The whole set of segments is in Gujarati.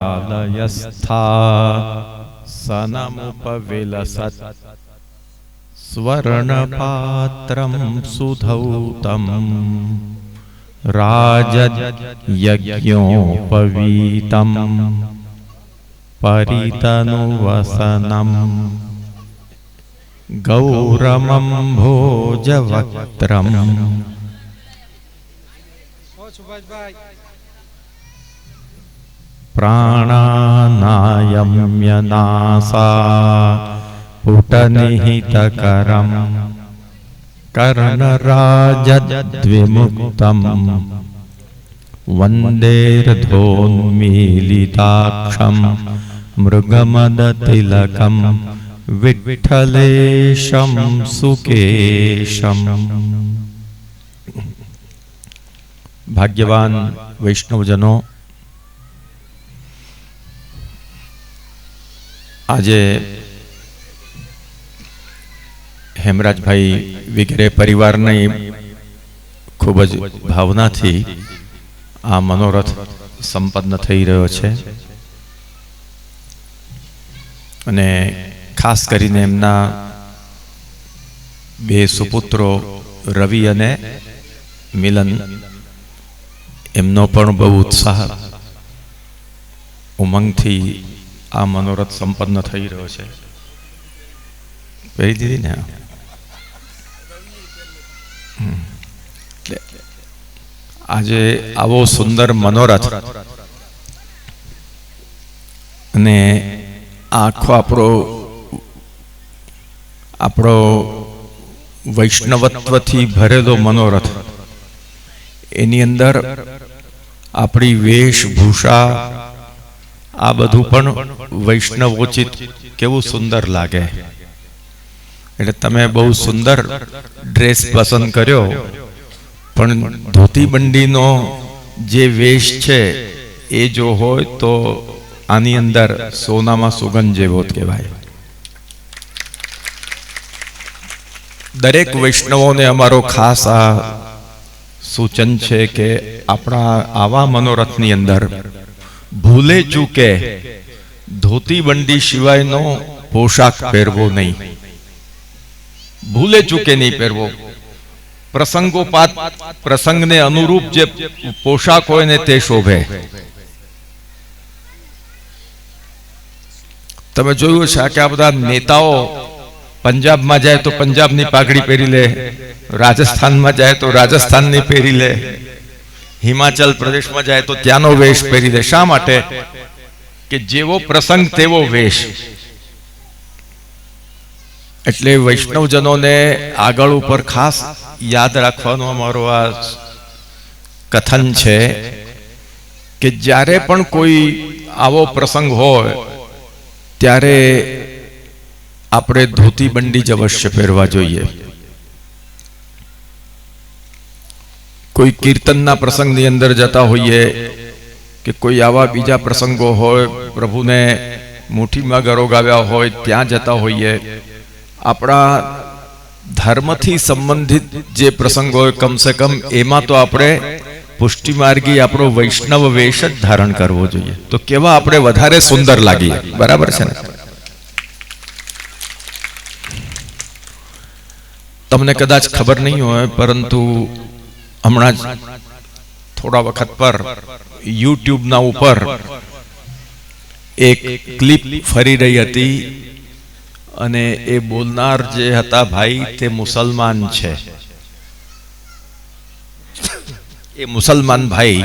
आलयस्था सनमुपविलसत् स्वर्णपात्रं सुधौतं राजयज्ञोपवीतं परितनुवसनं गौरमं भोजवक्त्रम् प्राणानायम्यनासा पुटनिहितकरं कर्णराजद्विमुक्तं वन्देर्धोन्मीलिताक्षं मृगमदतिलकं विठ्ठलेशं सुकेशम्। भाग्यवान वैष्णवजनों, આજે હેમરાજભાઈ વગેરે પરિવારની ખૂબ જ ભાવનાથી આ મનોરથ સંપન્ન થઈ રહ્યો છે અને ખાસ કરીને એમના બે સુપુત્રો રવિ અને મિલન, એમનો પણ બહુ ઉત્સાહ ઉમંગથી આ મનોરથ સંપન્ન થઈ રહ્યો છે. પહેરી દીધી ને? આજે આવો સુંદર મનોરથ અને આખો આપણો વૈષ્ણવત્વથી ભરેલો મનોરથ, એની અંદર આપણી વેશભૂષા આ બધું પણ વૈષ્ણવોચિત કેવું સુંદર લાગે. એટલે તમે બહુ સુંદર ડ્રેસ પસંદ કર્યો, પણ ધોતી બંડીનો જે વેશ છે એ જો હોય તો આની અંદર સોનામાં સુગંધ જેવો જ કહેવાય. દરેક વૈષ્ણવોને અમારો ખાસ આ સૂચન છે કે આપણા આવા મનોરથની અંદર ભૂલે ચૂકે ધોતી બંડી સિવાયનો પોશાક પહેરવો નહીં. ભૂલે ચૂકે નહીં પહેરવો. પ્રસંગોપાત પ્રસંગને અનુરૂપ જે પોશાક હોય ને તે શોભે. તમે જોયું છે કે આ બધા નેતાઓ પંજાબમાં જાય તો પંજાબની પાઘડી પહેરી લે, રાજસ્થાનમાં જાય તો રાજસ્થાનની પહેરી લે, હિમાચલ પ્રદેશમાં જાય તો ત્યાંનો વેશ પહેરી દે. શા માટે? કે જેવો પ્રસંગ તેવો વેશ. એટલે વૈષ્ણવજનોને આગળ ઉપર ખાસ યાદ રાખવાનો અમારો આ કથન છે કે જ્યારે પણ કોઈ આવો પ્રસંગ હોય ત્યારે આપણે ધોતી બંડી જ અવશ્ય પહેરવા જોઈએ. કોઈ કીર્તનના પ્રસંગની અંદર જતા હોઈએ કે કોઈ આવા બીજા પ્રસંગો હોય, પ્રભુને મુઠ્ઠીમાં ગરોગાવ્યા હોય ત્યાં જતા હોઈએ, આપણા ધર્મથી સંબંધિત જે પ્રસંગ હોય કમસે કમ એમાં તો આપણે પુષ્ટિમાર્ગી આપણો વૈષ્ણવ વેશ જ ધારણ કરવો જોઈએ. તો કેવા આપણે વધારે સુંદર લાગીએ. બરાબર છે ને? તમને કદાચ ખબર નહીં હોય, પરંતુ હમણાં જ થોડા વખત પર યુટ્યુબના ઉપર એક ક્લિપ ફરી રહી હતી અને એ બોલનાર જે હતા ભાઈ તે મુસલમાન છે. એ મુસલમાન ભાઈ,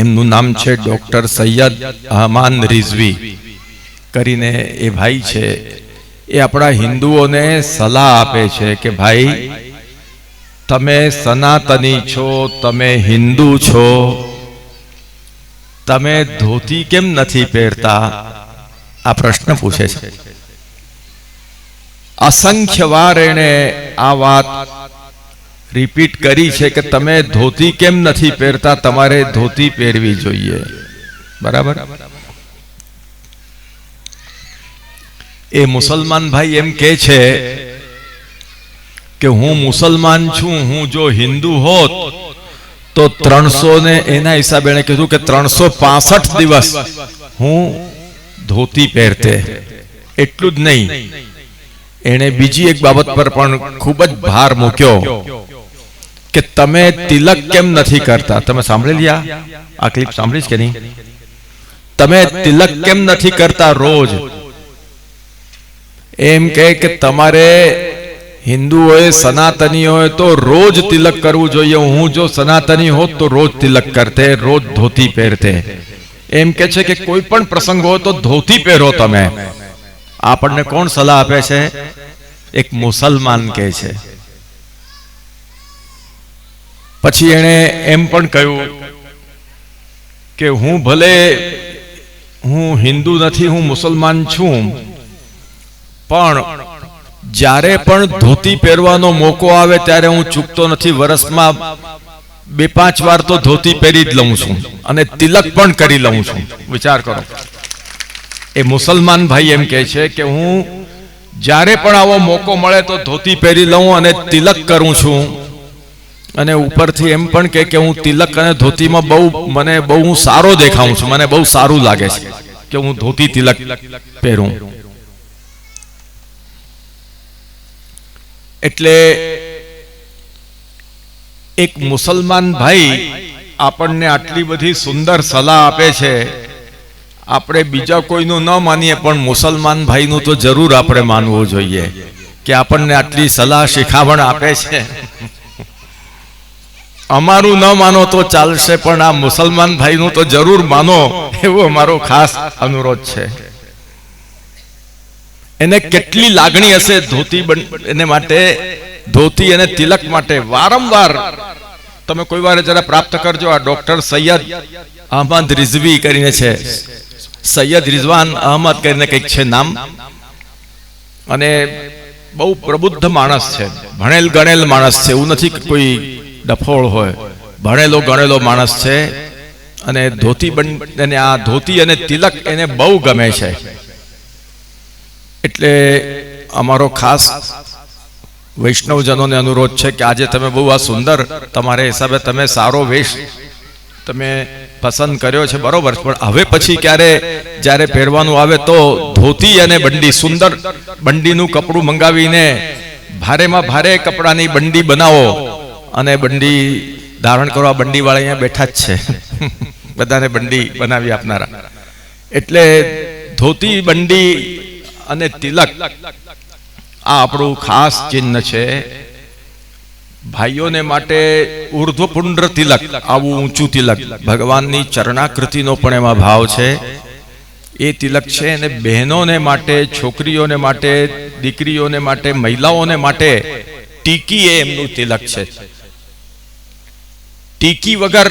એમનું નામ છે ડોક્ટર સૈયદ અહમાન રિઝવી કરીને એ ભાઈ છે. એ આપણા હિન્દુઓને સલાહ આપે છે કે ભાઈ, તમે સનાતની છો, તમે હિન્દુ છો, તમે ધોતી કેમ નથી પહેરતા? આ પ્રશ્ન પૂછે છે. અસંખ્ય વાર એણે આ વાત રિપીટ કરી છે કે તમે ધોતી કેમ નથી પહેરતા, તમારે ધોતી પહેરવી જોઈએ. બરાબર? એ મુસલમાન ભાઈ એમ કહે છે કે હું મુસલમાન છું, હું જો હિન્દુ હોત તો 300 ને એના હિસાબે એણે કીધું કે 365 દિવસ હું ધોતી પહેરતે. એટલું જ નહીં, એણે બીજી એક બાબત પર પણ ખૂબ જ ભાર મૂક્યો કે તમે તિલક કેમ નથી કરતા. તમે સાંભળી લ્યા આ ક્લિપ, સાંભળીશ કે નહીં? તમે તિલક કેમ નથી કરતા રોજ? એમ કે તમારે હિન્દુઓએ સનાતનીઓએ તો રોજ તિલક કરવું જોઈએ. હું જો સનાતની હોત તો રોજ તિલક કરતે, રોજ ધોતી પહેરતે. એમ કે છે કે કોઈ પણ પ્રસંગ હોય તો ધોતી પહેરો તમે. આપણને કોણ સલાહ આપે છે? એક મુસલમાન કહે છે. પછી એણે એમ પણ કહ્યું કે હું ભલે હું હિન્દુ નથી, હું મુસલમાન છું, પણ જ્યારે પણ ધોતી પહેરવાનો મોકો આવે ત્યારે હું ચૂકતો નથી. વર્ષમાં 2-5 વાર તો ધોતી પહેરી જ લઉં છું અને તિલક પણ કરી લઉં છું. વિચાર કરો, એ મુસલમાન ભાઈ એમ કહે છે કે હું જ્યારે પણ આવો મોકો મળે તો ધોતી પહેરી લઉં અને તિલક કરું છું. અને ઉપરથી એમ પણ કે હું તિલક અને ધોતીમાં મને બહુ સારો દેખાઉં છું, મને બહુ સારું લાગે છે કે હું ધોતી તિલક પહેરું. એટલે એક મુસલમાન ભાઈ આપણને આટલી બધી સુંદર સલાહ આપે છે. આપણે બીજા કોઈનું ન માનીએ પણ મુસલમાન ભાઈનું તો જરૂર આપણે માનવું જોઈએ કે આપણને આટલી સલાહ શિખામણ આપે છે. અમારું ન માનો તો ચાલશે, પણ આ મુસલમાન ભાઈનું તો જરૂર માનો, એવો અમારો ખાસ અનુરોધ છે. એને કેટલી લાગણી હશે ધોતી એને માટે, ધોતી અને તિલક માટે. વારંવાર તમે કોઈ વાર જરા પ્રાપ્ત કરજો. આ ડોક્ટર સૈયદ અહમદ રિઝવી કરીને છે, સૈયદ રિઝવાન અહમદ કરીને કંઈક છે નામ, અને બહુ પ્રબુદ્ધ માણસ છે, ભણેલ ગણેલ માણસ છે. એવું નથી કે કોઈ ડફોળ હોય, ભણેલો ગણેલો માણસ છે. અને ધોતી અને આ ધોતી અને તિલક એને બહુ ગમે છે. એટલે અમારો ખાસ વૈષ્ણવજનોને અનુરોધ છે કે આજે તમે બહુ આ સુંદર, તમારા હિસાબે તમે સારો વેશ તમે પસંદ કર્યો છે, બરોબર, પણ હવે પછી ક્યારે જ્યારે પહેરવાનું આવે તો ધોતી અને બંડી, સુંદર બંડીનું કપડું મંગાવીને ભારેમાં ભારે કપડાની બંડી બનાવો અને બંડી ધારણ કરવા. બંડી વાળા અહીંયા બેઠા જ છે, બધાને બંડી બનાવી આપનારા. એટલે ધોતી, બંડી અને તિલક આ આપણું ખાસ ચિહ્ન છે. ભાઈઓને માટે ઉર્ધ્વપુંડ્ર તિલક, આવું ઊંચું તિલક, ભગવાનની ચરણાકૃતિનો પણ એમાં ભાવ છે, એ તિલક છે. અને બહેનોને માટે, છોકરીઓને માટે, દીકરીઓને માટે, મહિલાઓને માટે ટીકી એ એમનું તિલક છે. ટીકી વગર,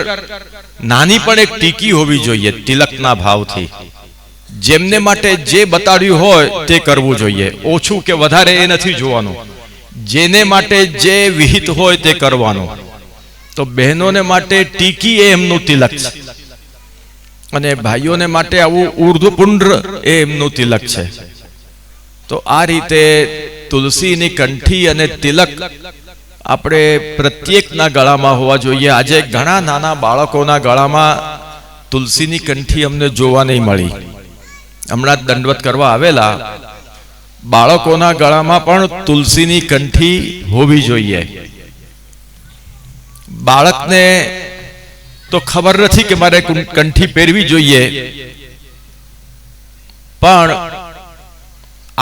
નાની પણ એક ટીકી હોવી જોઈએ તિલકના ભાવથી. જેમને માટે જે બતાડ્યું હોય તે કરવું જોઈએ, ઓછું કે વધારે એ નથી જોવાનું. જેને માટે જે વિહિત હોય તે કરવાનું. તો બહેનોને માટે ટીકી એ એમનું તિલક છે, અને ભાઈઓને માટે આવું ઉર્ધ્વપુંડ્ર એ એમનું તિલક છે. તો આ રીતે તુલસીની કંઠી અને તિલક આપણે પ્રત્યેકના ગળામાં હોવા જોઈએ. આજે ઘણા નાના બાળકોના ગળામાં તુલસીની કંઠી અમને જોવા નહીં મળી. હમણાં જ દંડવત કરવા આવેલા, બાળકોના ગળામાં પણ તુલસીની કંઠી હોવી જોઈએ. બાળકને તો ખબર નથી કે મારે કંઠી પહેરવી જોઈએ, પણ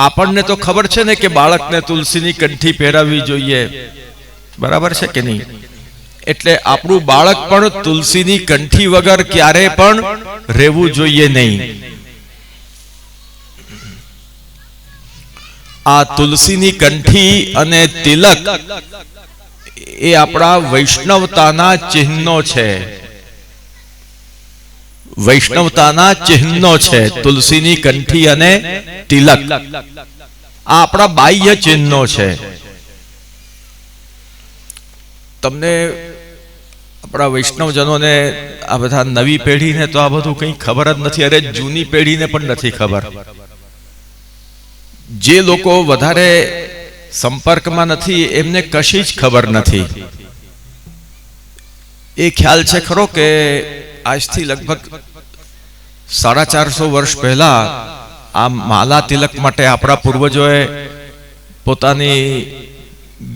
આપણને તો ખબર છે ને કે બાળકને તુલસીની કંઠી પહેરાવવી જોઈએ, બરાબર છે કે નહીં? એટલે આપણું બાળક પણ તુલસીની કંઠી વગર ક્યારે પણ રહેવું જોઈએ નહીં. આ તુલસીની કંઠી અને તિલક એ આપણા વૈષ્ણવતાના ચિહ્નો છે, વૈષ્ણવતાના ચિહ્નો છે. તુલસીની કંઠી અને તિલક આ આપણા બાહ્ય ચિહ્નો છે. તમને આપણા વૈષ્ણવજનોને, આ બધા નવી પેઢીને તો આ બધું કંઈ ખબર જ નથી. અરે જૂની પેઢીને પણ નથી ખબર. જે લોકો વધારે સંપર્કમાં નથી એમને કશી જ ખબર નથી. એ ખ્યાલ છે ખરો કે આજથી લગભગ 450 વર્ષ પહેલા આ માલા તિલક માટે આપણા પૂર્વજોએ પોતાની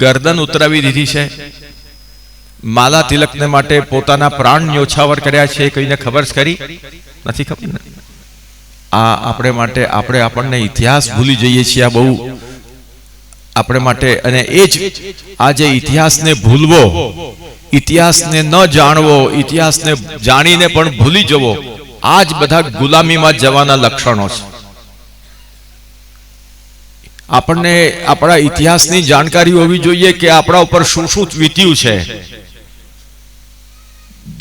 ગરદન ઉતરાવી દીધી છે, માલા તિલકને માટે પોતાના પ્રાણ ન્યોછાવર કર્યા છે. કોઈને ખબર ખરી? નથી ખબર ને. આ આપણે માટે આપણને ઇતિહાસ ભૂલી જઈએ છીએ. આ બહુ આપણે માટે, અને એ જ આજે ઇતિહાસને ભૂલવો, ઇતિહાસને ન જાણવો, ઇતિહાસને જાણીને પણ ભૂલી જવો, આ જ બધા ગુલામીમાં જવાના લક્ષણો છે. આપણને આપણા ઇતિહાસની જાણકારી હોવી જોઈએ કે આપણા ઉપર શું શું વીત્યું છે.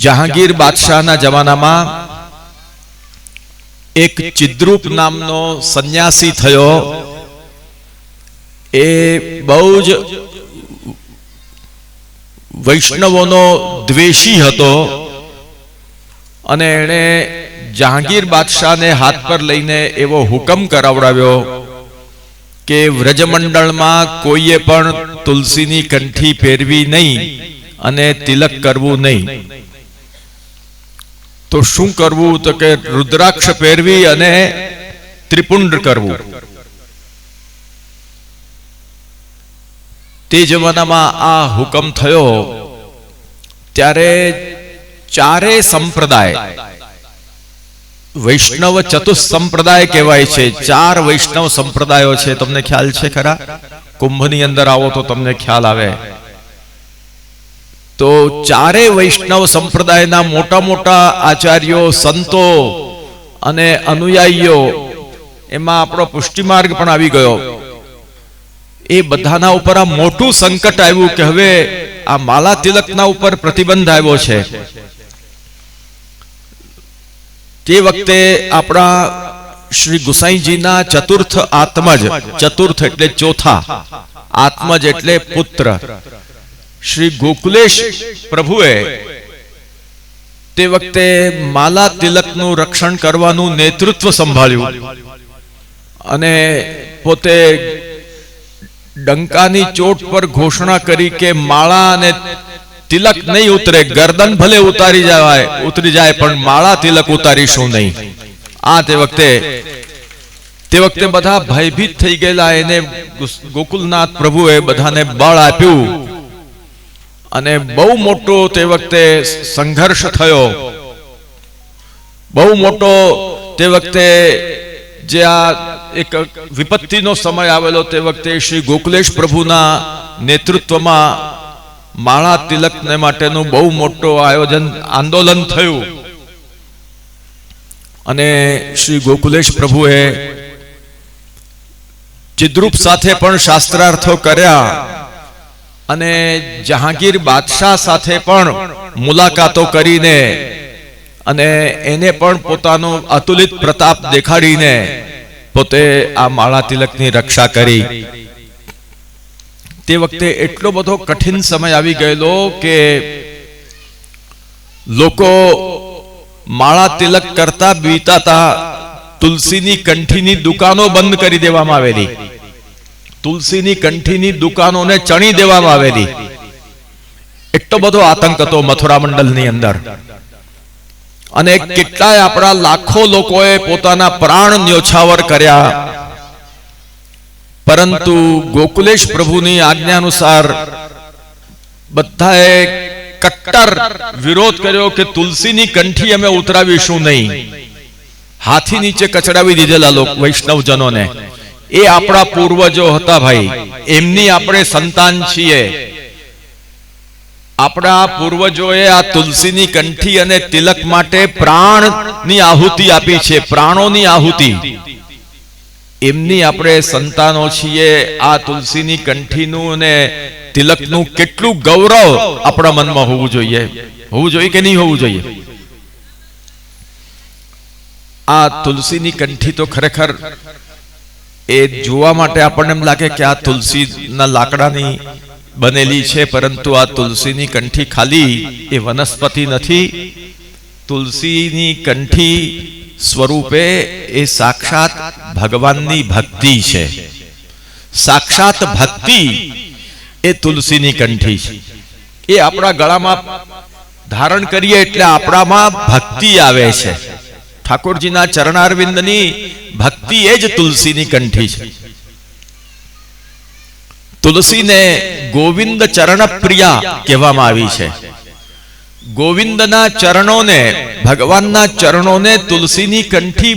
જહાંગીર બાદશાહના જમાનામાં એક ચિદ્રુપ નામનો સંન્યાસી થયો. એ બહુ જ વૈષ્ણવોનો દ્વેષી હતો અને એણે જહાંગીર બાદશાહને હાથ પર લઈને એવો હુકમ કરાવડાવ્યો કે વ્રજમંડળમાં કોઈએ પણ તુલસીની કંઠી પહેરવી નહીં અને તિલક કરવું નહીં. તો શું કરવું? તો કે રુદ્રાક્ષ પહેરવી અને ત્રિપુંડ કરવું. તે જમાનામાં આ હુકમ થયો ત્યારે ચારે સંપ્રદાય, વૈષ્ણવ ચતુસંપ્રદાય કહેવાય છે, 4 વૈષ્ણવ સંપ્રદાયો છે. તમને ખ્યાલ છે ખરા? કુંભની અંદર આવો તો તમને ખ્યાલ આવે. તો ચારે વૈષ્ણવ સંપ્રદાયના મોટા મોટા આચાર્યો, સંતો અને અનુયાયીઓ, એમાં આપણો પુષ્ટિમાર્ગ પણ આવી ગયો. એ બધાના ઉપર આ મોટું સંકટ આવ્યું કે હવે આ માલા તિલકના ઉપર પ્રતિબંધ આવ્યો છે. તે વખતે આપણા શ્રી ગુસાઈજીના ચતુર્થ આત્મજ, ચતુર્થ એટલે ચોથા, આત્મજ એટલે પુત્ર, શ્રી ગોકુલેશ પ્રભુએ તે વખતે માલા તિલકનું રક્ષણ કરવાનું નેતૃત્વ સંભાળ્યું અને પોતે ડંકાની ચોટ પર ઘોષણા કરી કે માળા અને તિલક નહીં ઉતરે, ગરદન ભલે ઉતરી જાય પણ માળા તિલક ઉતારીશું નહીં. આ તે વખતે બધા ભયભીત થઈ ગયેલા. એને ગોકુલનાથ પ્રભુએ બધાને બળ આપ્યું અને બહુ મોટો તે વખતે સંઘર્ષ થયો. બહુ મોટો તે વખતે જે આ એક વિપત્તિનો સમય આવેલો, તે વખતે શ્રી ગોકુલેશ પ્રભુના નેતૃત્વમાં માળા તિલકને માટેનું બહુ મોટું આંદોલન થયું અને શ્રી ગોકુલેશ પ્રભુએ ચિદ્રુપ સાથે પણ શાસ્ત્રાર્થો કર્યા અને જહાંગીર બાદશાહ સાથે પણ મુલાકાતો કરીને અને એને પણ પોતાનો અતુલિત પ્રતાપ દેખાડીને પોતે આ માળા તિલકની રક્ષા કરી. તે વખતે એટલો બધો કઠિન સમય આવી ગયેલો કે લોકો માળા તિલક કરતા બીતાતા. તુલસીની કંઠીની દુકાનો બંધ કરી દેવામાં આવેલી, તુલસીની કંઠીની દુકાનોને ચણી દેવામાં આવેલી. એટલો બધો આતંક હતો મથુરા મંડળની અંદર. અને કેટલાય આપણા લાખો લોકોએ પોતાના પ્રાણ ન્યોછાવર કર્યા, પરંતુ ગોકુલેશ પ્રભુની આજ્ઞા અનુસાર બધાએ કટ્ટર વિરોધ કર્યો કે તુલસીની કંઠી અમે ઉતરાવીશું નહીં. હાથી નીચે કચડાવી દીધેલા લોકો વૈષ્ણવજનોને. એ આપણા પૂર્વજો હતા ભાઈ, એમની આપણે સંતાન છીએ. આપણા પૂર્વજોએ આ તુલસીની કંઠી અને તિલક માટે પ્રાણની આહુતિ આપી છે, પ્રાણોની આહુતિ. એમની આપણે સંતાનો છીએ. આ તુલસીની કંઠીનું અને તિલકનું કેટલું ગૌરવ આપણા મનમાં હોવું જોઈએ. હોવું જોઈએ કે નહીં હોવું જોઈએ? આ તુલસીની કંઠી તો ખરેખર એ જોવા માટે આપણને એમ લાગે કે આ તુલસીના લાકડાની બનેલી છે, પરંતુ આ તુલસીની કંઠી ખાલી એ વનસ્પતિ નથી. તુલસીની કંઠી સ્વરૂપે એ સાક્ષાત ભગવાનની ભક્તિ છે. સાક્ષાત ભક્તિ એ તુલસીની કંઠી છે. એ આપણા ગળામાં ધારણ કરીએ એટલે આપણામાં ભક્તિ આવે છે. ઠાકોરજીના ચરણારવિંદની ભક્તિ એ જ તુલસીની કંઠી છે. તુલસીને ગોવિંદ ચરણ પ્રિયા કહેવામાં આવી છે. ગોવિંદના ચરણોને, ભગવાનના ચરણોને તુલસીની કંઠી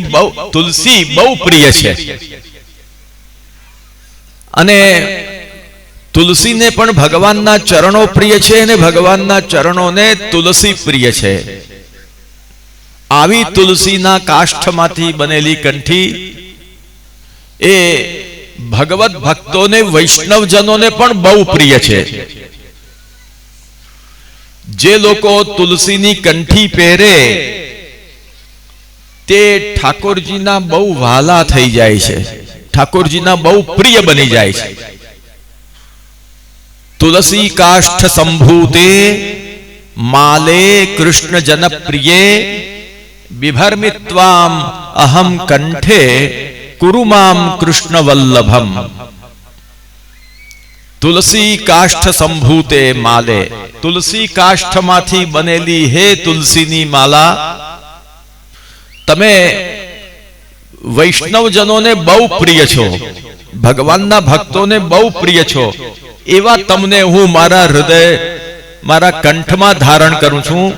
તુલસી બહુ પ્રિય છે. અને તુલસીને પણ ભગવાનના ચરણો પ્રિય છે અને ભગવાનના ચરણોને તુલસી પ્રિય છે. આવી તુલસીના કાષ્ઠમાંથી બનેલી કંઠી એ ભગવત ભક્તોને, વૈષ્ણવજનોને પણ બહુ પ્રિય છે. જે લોકો તુલસીની કંઠી પહેરે તે ઠાકોરજીના બહુ વહાલા થઈ જાય છે, ઠાકોરજીના બહુ પ્રિય બની જાય છે. તુલસી કાષ્ઠ સંભૂતે માલે કૃષ્ણ જનપ્રિયે બિભર્મિત્વામ અહમ કંઠે કુરુમામ કૃષ્ણ વલ્લભમ. તુલસી કાષ્ઠ સંભૂતે માલે, તુલસી કાષ્ઠમાંથી બનેલી હે તુલસીની માલા, તમે વૈષ્ણવજનોને બહુ પ્રિય છો, ભગવાનના ભક્તોને બહુ પ્રિય છો, એવા તમને હું મારા હૃદય, મારા કંઠમાં ધારણ કરું છું.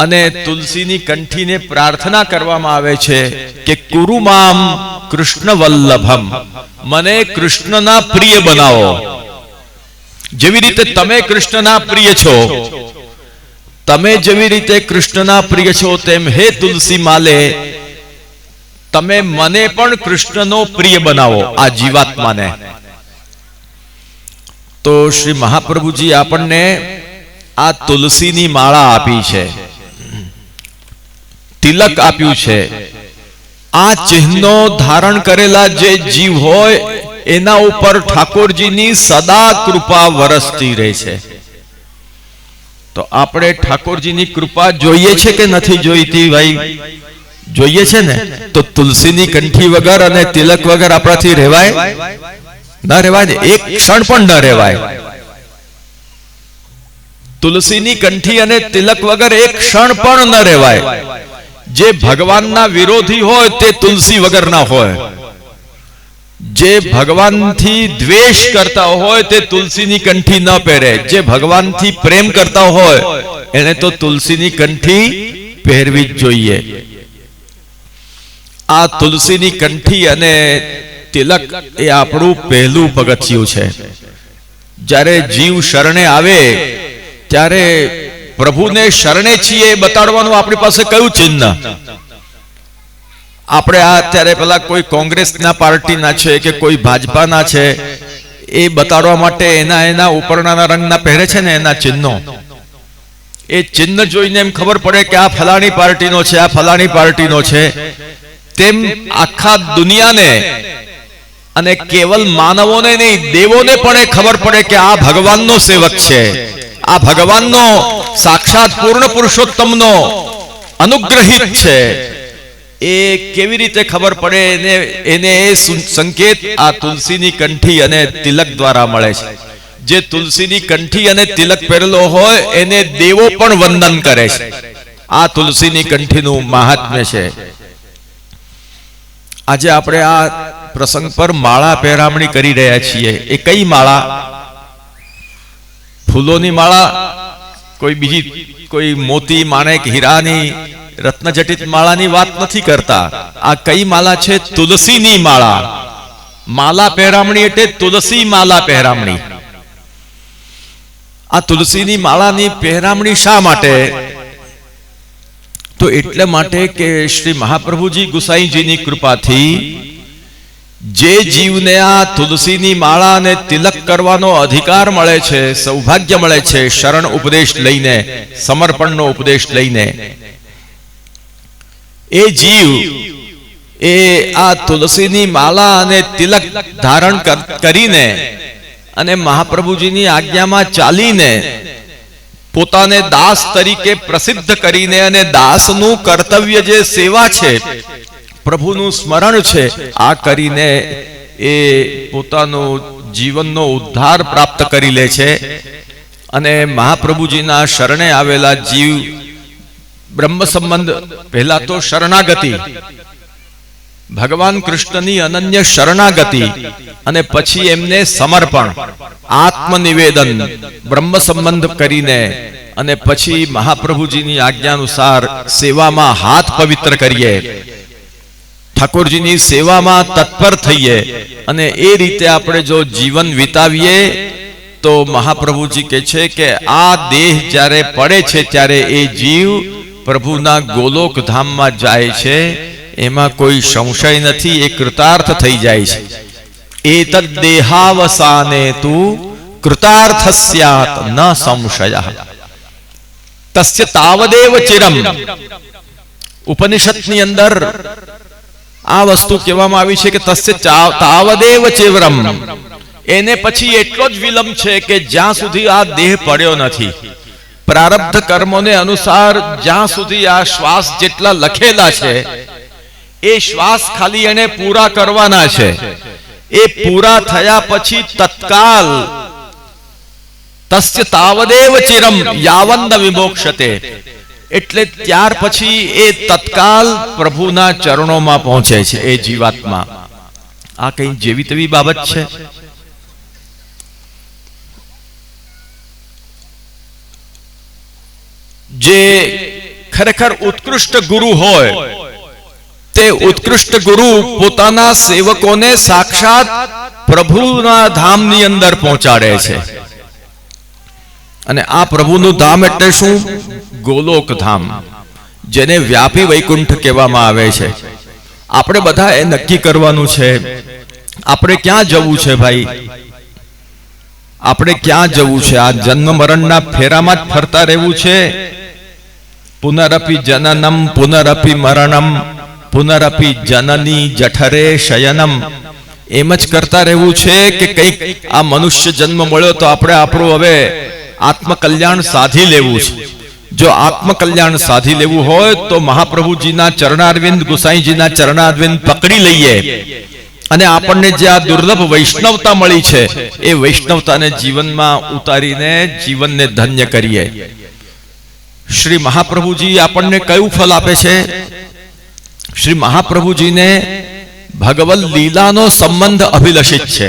અને તુલસીની કંઠીને પ્રાર્થના કરવામાં આવે છે કે કુરુમામ કૃષ્ણ વલ્લભમ, મને કૃષ્ણના પ્રિય બનાવો. જેવી રીતે તમે કૃષ્ણના પ્રિય છો, તમે જેવી રીતે કૃષ્ણના પ્રિય છો તેમ હે તુલસી માલે તમે મને પણ કૃષ્ણનો પ્રિય બનાવો, આ જીવાત્માને. તો શ્રી મહાપ્રભુજી આપણને આ તુલસીની માળા આપી છે, તિલક આપ્યું છે. આ ચિહ્નો ધારણ કરેલા જે જીવ હોય એના ઉપર ઠાકોરજીની સદા કૃપા વરસતી રહે છે. તો આપણે ઠાકોરજીની કૃપા જોઈએ છે કે નથી જોઈતી ભાઈ? જોઈએ છે ને. તો તુલસીની કંઠી વગર અને તિલક વગર આપણાથી રહેવાય? ન રહેવાય, એક ક્ષણ પણ ન રહેવાય. તુલસીની કંઠી અને તિલક વગર એક ક્ષણ પણ ન રહેવાય. જે ભગવાનના વિરોધી હોય તે તુલસી વગર ના હોય, જે ભગવાનથી દ્વેષ કરતા હોય તે તુલસીની કંઠી ન પહેરે, જે ભગવાનથી પ્રેમ કરતા હોય એને તો તુલસીની કંઠી પહેરવી જ જોઈએ. આ તુલસીની કંઠી અને તિલક એ આપણું પહેલું પગથિયું છે. જ્યારે જીવ શરણે આવે ત્યારે પ્રભુને શરણે છીએ એ બતાડવાનું આપણી પાસે કયું ચિહ્ન? આપણે આ અત્યારે પેલા કોઈ કોંગ્રેસના પાર્ટીના છે કે કોઈ ભાજપાના છે એ બતાડવા માટે એના ઉપરના રંગના પહેરે છે ને એના ચિહ્નો. એ ચિહ્ન જોઈને એમ ખબર પડે કે આ ફલાણી પાર્ટીનો છે, આ ફલાણી પાર્ટીનો છે. તેમ આખા દુનિયાને અને કેવલ માનવોને નહીં, દેવોને પણ એ ખબર પડે કે આ ભગવાનનો સેવક છે, આ ભગવાનનો સાક્ષાત પૂર્ણ પુરુષોત્તમનો અનુગ્રહિત છે. એ કેવી રીતે ખબર પડે એને એ સંકેત આ તુલસીની કંઠી અને તિલક દ્વારા મળે છે. જે તુલસીની કંઠી અને તિલક પહેરેલો હોય એને દેવો પણ વંદન કરે છે. આ તુલસીની કંઠીનું મહાત્મ્ય છે. આજે આપણે આ પ્રસંગ પર માળા પહેરામણી કરી રહ્યા છીએ. એ કઈ માળા? ફૂલોની માળા, કોઈ બીજી કોઈ મોતી માણેક હીરાની રત્નજટિત માળાની વાત નથી કરતા. આ કઈ માળા છે? તુલસીની માળા. માલા પહેરામણી એટલે તુલસી માલા પહેરામણી. આ તુલસીની માળાની પહેરામણી શા માટે? તો એટલે માટે કે શ્રી મહાપ્રભુજી ગુસાઈજીની કૃપાથી જે જીવને આ તુલસીની માળા અને તિલક કરવાનો અધિકાર મળે છે, સૌભાગ્ય મળે છે, શરણ ઉપદેશ લઈને, સમર્પણનો ઉપદેશ લઈને, એ જીવ એ આ તુલસીની માળા અને તિલક ધારણ કરીને અને મહાપ્રભુજીની આજ્ઞામાં ચાલીને પોતાને દાસ તરીકે પ્રસિદ્ધ કરીને અને દાસનું કર્તવ્ય જે સેવા છે, પ્રભુનું સ્મરણ છે, આ કરીને એ પોતાનો જીવનનો ઉદ્ધાર પ્રાપ્ત કરી લે છે અને મહાપ્રભુજીના શરણે આવેલા જીવ બ્રહ્મ સંબંધ, પહેલા તો શરણાગતિ, ભગવાન કૃષ્ણની અનન્ય શરણાગતિ, અને પછી એમને સમર્પણ, આત્મનિવેદન, બ્રહ્મ સંબંધ કરીને, અને પછી મહાપ્રભુજીની આજ્ઞા અનુસાર સેવામાં હાથ પવિત્ર કરીએ, ઠાકોરજીની સેવામાં તત્પર થઈએ, અને એ રીતે આપણે જો જીવન વિતાવીએ તો મહાપ્રભુજી કહે છે કે આ દેહ જ્યારે પડે છે ત્યારે એ જીવ પ્રભુના ગોલોક ધામમાં જાય છે, એમાં કોઈ સંશય નથી, એ કૃતાર્થ થઈ જાય છે. એતદ દેહાવસાને તુ કૃતાર્થ સ્યાત ન સંશયઃ તસ્ય તાવદેવ ચિરમ. ઉપનિષદની અંદર આ વસ્તુ કહેવામાં આવી છે કે તસ્ય તાવદેવ ચિરમ, એને પછી એટલો જ વિલંબ છે કે જ્યાં સુધી આ દેહ પડ્યો નથી. પ્રારબ્ધ કર્મોને અનુસાર જ્યાં સુધી આ શ્વાસ જેટલા લખેલા છે એ શ્વાસ ખાલી એને પૂરા કરવાના છે. એ પૂરા થયા પછી તત્કાલ તસ્ય તાવદેવ ચિરમ યાવન્ન વિમોક્ષતે, એટલે ત્યાર પછી એ તત્કાલ પ્રભુના ચરણોમાં પહોંચે છે એ જીવાત્મા. આ કઈ જેવી તેવી બાબત છે? જે ખરેખર ઉત્કૃષ્ટ ગુરુ હોય તે ઉત્કૃષ્ટ ગુરુ પોતાના સેવકોને સાક્ષાત પ્રભુના ધામની અંદર પહોંચાડે છે. અને આ પ્રભુનું ધામ એટલે શું? ગોલોક ધામ, જેને વ્યાપી વૈકુંઠ કહેવામાં આવે છે. આપણે બધા એ નક્કી કરવાનું છે આપણે ક્યાં જવું છે. ભાઈ, આપણે ક્યાં જવું છે? આ જન્મ મરણના ફેરામાં જ ફરતા રહેવું છે? પુનરપી જનનમ પુનરપી મરણમ પુનરપી જનની જઠરે શયનમ, એમ જ કરતા રહેવું છે કે કંઈક આ મનુષ્ય જન્મ મળ્યો તો આપણે આપણું હવે આત્મકલ્યાણ સાધી લેવું છે? જો આત્મકલ્યાણ સાધી લેવું હોય તો મહાપ્રભુજીના ચરણારવિંદ, ગુસાઈજીના ચરણારવિંદ પકડી લઈએ અને આપણને જે આ દુર્લભ વૈષ્ણવતા મળી છે એ વૈષ્ણવતાને જીવનમાં ઉતારીને જીવનને ધન્ય કરીએ. શ્રી મહાપ્રભુજી આપણને કયું ફલ આપે છે? શ્રી મહાપ્રભુજીને ભગવદ લીલાનો સંબંધ અભિલષિત છે.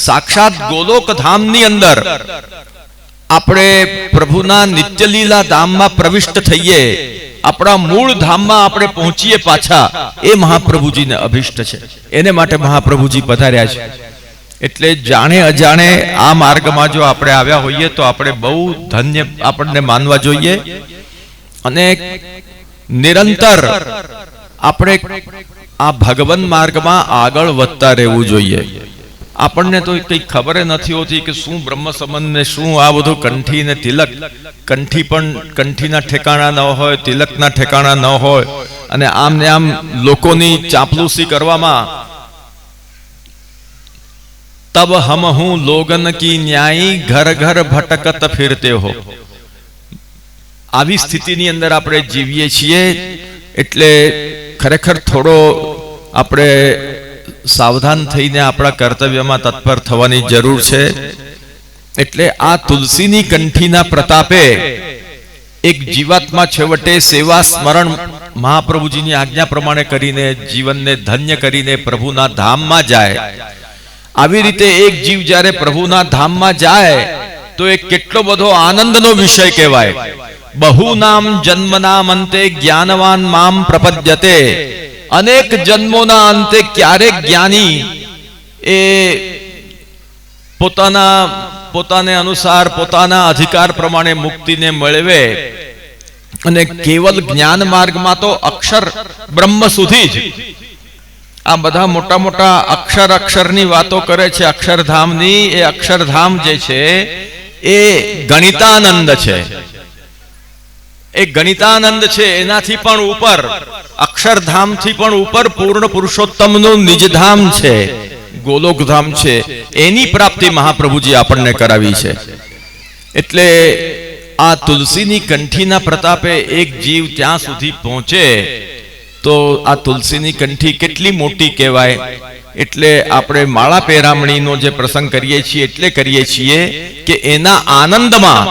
સાક્ષાત ગોલોક ધામની અંદર આપણે પ્રભુના નિત્ય લીલા ધામમાં પ્રવિષ્ટ થઈએ, આપણા મૂળ ધામમાં આપણે પહોંચીએ પાછા, એ મહાપ્રભુજીને અભિષ્ટ છે. એને માટે મહાપ્રભુજી પધાર્યા છે. એટલે જાણે અજાણે આ માર્ગમાં જો આપણે આવ્યા હોઈએ તો આપણે બહુ ધન્ય આપણને માનવા જોઈએ. અને નિરંતર આપણે આ ભગવાન માર્ગમાં આગળ વધતા રહેવું જોઈએ. આપણને તો કઈ ખબર નથી હોતી કે શું બ્રહ્મ સંબંધ ને શું આ બધું કંઠી ને તિલક. કંઠી પણ કંઠીના ઠેકાણા ન હોય, તિલકના ઠેકાણા ન હોય, અને આમ ને આમ લોકોની ચાંપલુસી કરવામાં તબ હમ હું લોગન કી ન્યાયી ઘર ઘર ભટકત ફિરતે હો. આવી સ્થિતિની અંદર આપણે જીવીએ છીએ. એટલે ખરેખર થોડો આપણે સાવધાન થઈને આપણા કર્તવ્યમાં તત્પર થવાની જરૂર છે. એટલે આ તુલસીની કંઠીના પ્રતાપે એક જીવાત્મા છેવટે સેવા સ્મરણ મહાપ્રભુજીની આજ્ઞા પ્રમાણે કરીને જીવનને ધન્ય કરીને પ્રભુના ધામમાં જાય. આવી રીતે એક જીવ જ્યારે પ્રભુના ધામમાં જાય તો એ કેટલો બધો આનંદનો વિષય કહેવાય. બહુનામ જન્મનામ અંતે જ્ઞાનવાન મામ પ્રપદ્યતે. અનેક જન્મોના અંતે ક્યારેક જ્ઞાની એ પોતાને અનુસાર પોતાના અધિકાર પ્રમાણે મુક્તિને મેળવે અને કેવલ જ્ઞાન માર્ગમાં તો અક્ષર બ્રહ્મ સુધી જ. આ બધા મોટા મોટા અક્ષરની વાતો કરે છે અક્ષરધામની. એ અક્ષરધામ જે છે એ ગણિતાનંદ છે. એ ગણિતાનંદ છે. એનાથી પણ ઉપર, અક્ષરધામથી પણ ઉપર પૂર્ણ પુરુષોત્તમનું નિજધામ છે, ગોલોકધામ છે. એની પ્રાપ્તિ મહાપ્રભુજી આપણને કરાવી છે. એટલે આ તુલસીની કંઠીના પ્રતાપે એક જીવ ત્યાં સુધી પહોંચે તો આ તુલસીની કંઠી કેટલી મોટી કહેવાય. એટલે આપણે માળા પહેરામણીનો જે પ્રસંગ કરીએ છીએ એટલે કરીએ છીએ કે એના આનંદમાં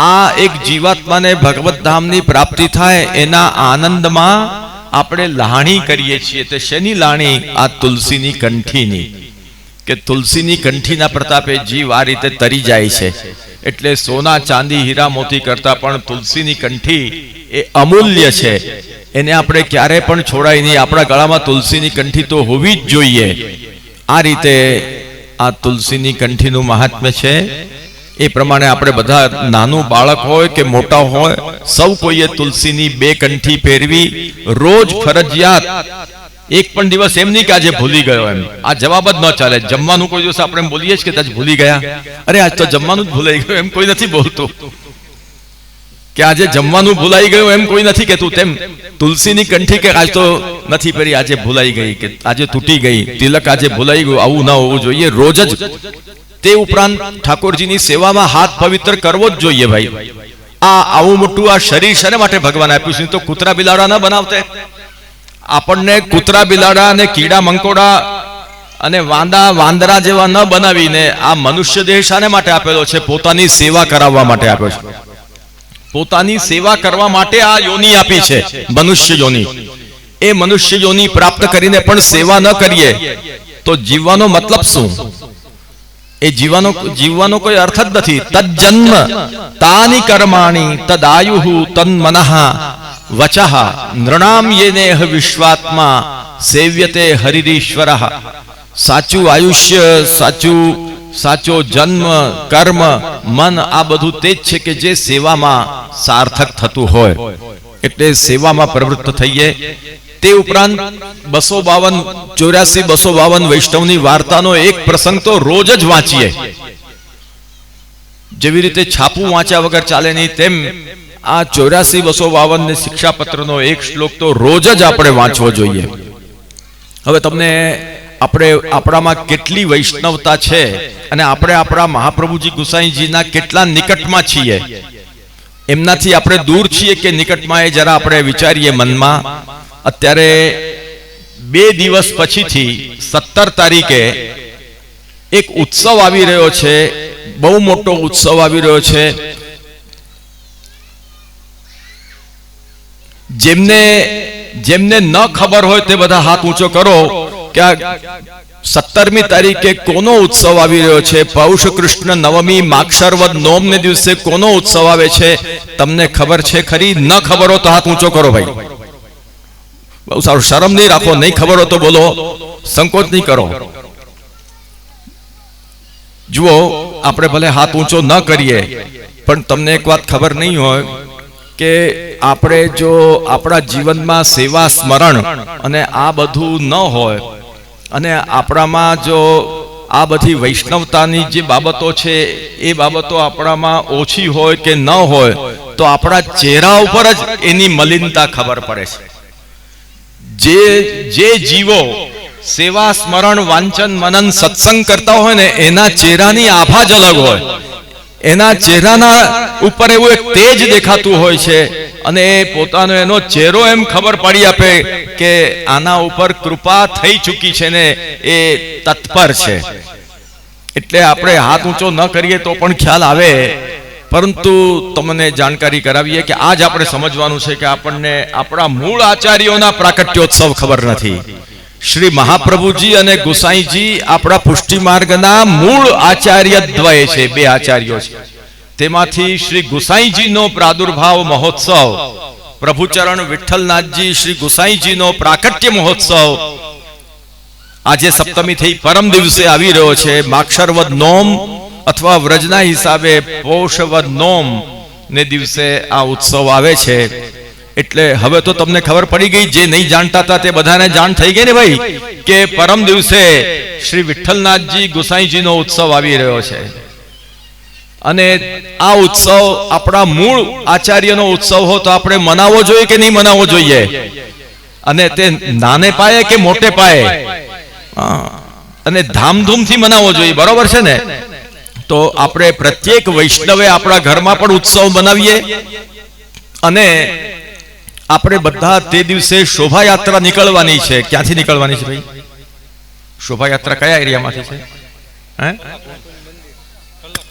આ એક જીવાત્માને ભગવત ધામની પ્રાપ્તિ થાય એના આનંદમાં આપણે લાણી કરીએ છીએ. તે શેની લાણી? આ તુલસીની કંઠીની. કે તુલસીની કંઠીના પ્રતાપે જીવ આ રીતે તરી જાય છે. એટલે સોના ચાંદી હીરા મોતી કરતા પણ તુલસીની કંઠી એ અમૂલ્ય છે. એને આપણે ક્યારે પણ છોડાય નહીં. આપણા ગળામાં તુલસીની કંઠી તો હોવી જ જોઈએ. આ રીતે આ તુલસીની કંઠીનું મહાત્મ્ય છે. એ પ્રમાણે આપણે બધા, નાનું બાળક હોય કે મોટા હોય, સૌ કોઈએ તુલસીની 2 કંઠી પહેરવી રોજ ફરજિયાત. એક પણ દિવસ એમ નહીં કે આજે ભૂલી ગયો, એમ આ જવાબ જ ન ચાલે. જમવાનું કોઈ દિવસ આપણે બોલીએ જ કે આજે ભૂલી ગયા, અરે આજ તો જમવાનું જ ભૂલાઈ ગયું, એમ કોઈ નથી બોલતું. કે આજે જમવાનું ભૂલાઈ ગયું એમ કોઈ નથી કહેતું. તેમ તુલસીની કંઠી કે આજ તો નથી પહેરી, આજે ભૂલાઈ ગઈ, કે આજે તૂટી ગઈ, તિલક આજે ભૂલાઈ ગયું, આવું ના હોવું જોઈએ. રોજ જ. તે ઉપરાંત ઠાકોરજીની સેવામાં હાથ પવિત્ર કરવો જ જોઈએ ભાઈ. આવું મોટું આ શરીર શેને માટે ભગવાન આપ્યું છે? તો કૂતરા બિલાડા ન બનાવતે. આપણને કૂતરા બિલાડા અને કીડા મંકોડા અને વાંદરા જેવા ન બનાવીને આ મનુષ્ય દેહ શાને માટે આપેલો છે? પોતાની સેવા કરાવવા માટે આપ્યો છે. પોતાની સેવા કરવા માટે આ યોની આપી છે, મનુષ્ય યોની. એ મનુષ્ય યોની પ્રાપ્ત કરીને પણ સેવા ન કરીએ તો જીવવાનો મતલબ શું? એ જીવવાનો કોઈ અર્થ જ નથી. તજ્જન્મ તાની કર્માણી તદાયુહુ તન્મનઃ વચઃ નૃણામ યેનેહ વિશ્વાત્મા સેવ્યતે હરિરીશ્વરઃ. સાચું આયુષ્ય, સાચો જન્મ, કર્મ, મન, આ બધું તે જ છે કે જે સેવામાં સાર્થક થતું હોય. એટલે સેવામાં પ્રવૃત્ત થઈએ. તે ઉપરાંત 252 વૈષ્ણવની વાર્તાનો એક પ્રસંગ તો રોજ જ વાંચીએ. જેવી રીતે છાપું વાંચ્યા વગર ચાલે નહીં, તેમ આ 84-252 શિક્ષાપત્રનો એક શ્લોક તો રોજ જ આપણે વાંચવો જોઈએ. હવે તમને આપણામાં કેટલી વૈષ્ણવતા છે અને આપણે આપણા મહાપ્રભુજી ગુસાઈજીના કેટલા નિકટમાં છીએ, એમનાથી આપણે દૂર છીએ કે નિકટમાં, એ જરા આપણે વિચારીએ મનમાં. અત્યારે 2 દિવસ પછીથી 17 તારીખે એક ઉત્સવ આવી રહ્યો છે, બહુ મોટો ઉત્સવ આવી રહ્યો છે. જેમને ન ખબર હોય તે બધા હાથ ઊંચો કરો કે આ 17મી તારીખે કોનો ઉત્સવ આવી રહ્યો છે? પૌષ કૃષ્ણ નવમી માક્ષરવદ નોમને દિવસે કોનો ઉત્સવ આવે છે? તમને ખબર છે ખરી? ન ખબર હો તો હાથ ઊંચો કરો ભાઈ. બહુ સારું, શરમ નહીં રાખો. નહીં ખબર હો તો બોલો, સંકોચ નહીં કરો. જુઓ, આપણે ભલે હાથ ઊંચો ન કરીએ, પણ તમને એક વાત ખબર નહીં હોય કે આપણે જો આપણા જીવનમાં સેવા, સ્મરણ અને આ બધું ન હોય, અને આપણામાં જો આ બધી વૈષ્ણવતાની જે બાબતો છે એ બાબતો આપણામાં ઓછી હોય કે ન હોય, તો આપણા ચહેરા ઉપર જ એની મલિનતા ખબર પડે છે. જે જીવો સેવા, સ્મરણ, વાંચન, મનન, સત્સંગ કરતા હોય ને, એના ચહેરાની આભા જ અલગ હોય. એના ચહેરાના ઉપર એવું એક તેજ દેખાતું હોય છે, અને એ પોતાનો એનો ચહેરો એમ ખબર પડી આપે કે આના ઉપર કૃપા થઈ ચૂકી છે ને એ તત્પર છે. એટલે આપણે હાથ ઊંચો ન કરીએ તો પણ ખ્યાલ આવે. પરંતુ તમને જાણકારી કરાવીએ કે આજ આપણે સમજવાનું છે કે આપણને આપણા મૂળ આચાર્યોના પ્રાકટ્યોત્સવ ખબર નથી. શ્રી મહાપ્રભુજી અને ગુસાઈજી આપણા પુષ્ટિ માર્ગના મૂળ આચાર્ય દ્વય છે, 2 આચાર્યો છે. તેમાંથી શ્રી ગુસાઈજીનો પ્રાદુર્ભાવ મહોત્સવ, પ્રભુચરણ વિઠ્ઠલનાથજી શ્રી ગુસાઈજીનો પ્રાકટ્ય મહોત્સવ આજે સપ્તમી થઈ પરમ દિવસે આવી રહ્યો છે. માક્ષરવદ નોમ અથવા વ્રજના હિસાબે પોષવદ નોમ ને દિવસે આ ઉત્સવ આવે છે. એટલે હવે તો તમને ખબર પડી ગઈ, જે નહીં જાણતા હતા તે બધાને જાણ થઈ ગઈ ને ભાઈ, કે પરમ દિવસે શ્રી વિઠ્ઠલનાથજી ગુસાઈજીનો ઉત્સવ આવી રહ્યો છે. અને આ ઉત્સવ આપણા મૂળ આચાર્યનો ઉત્સવ હો તો આપણે મનાવવો જોઈએ કે નહીં મનાવવો જોઈએ? અને તે નાને પાયે કે મોટે પાયે, અને ધામધૂમથી મનાવવો જોઈએ, બરોબર છે ને? તો આપણે પ્રત્યેક વૈષ્ણવે આપણા ઘરમાં પણ ઉત્સવ બનાવીએ. અને આપણે બધા તે દિવસે શોભાયાત્રા નીકળવાની છે. ક્યાંથી નીકળવાની છે ભાઈ? શોભાયાત્રા કયા એરિયામાંથી છે? હે,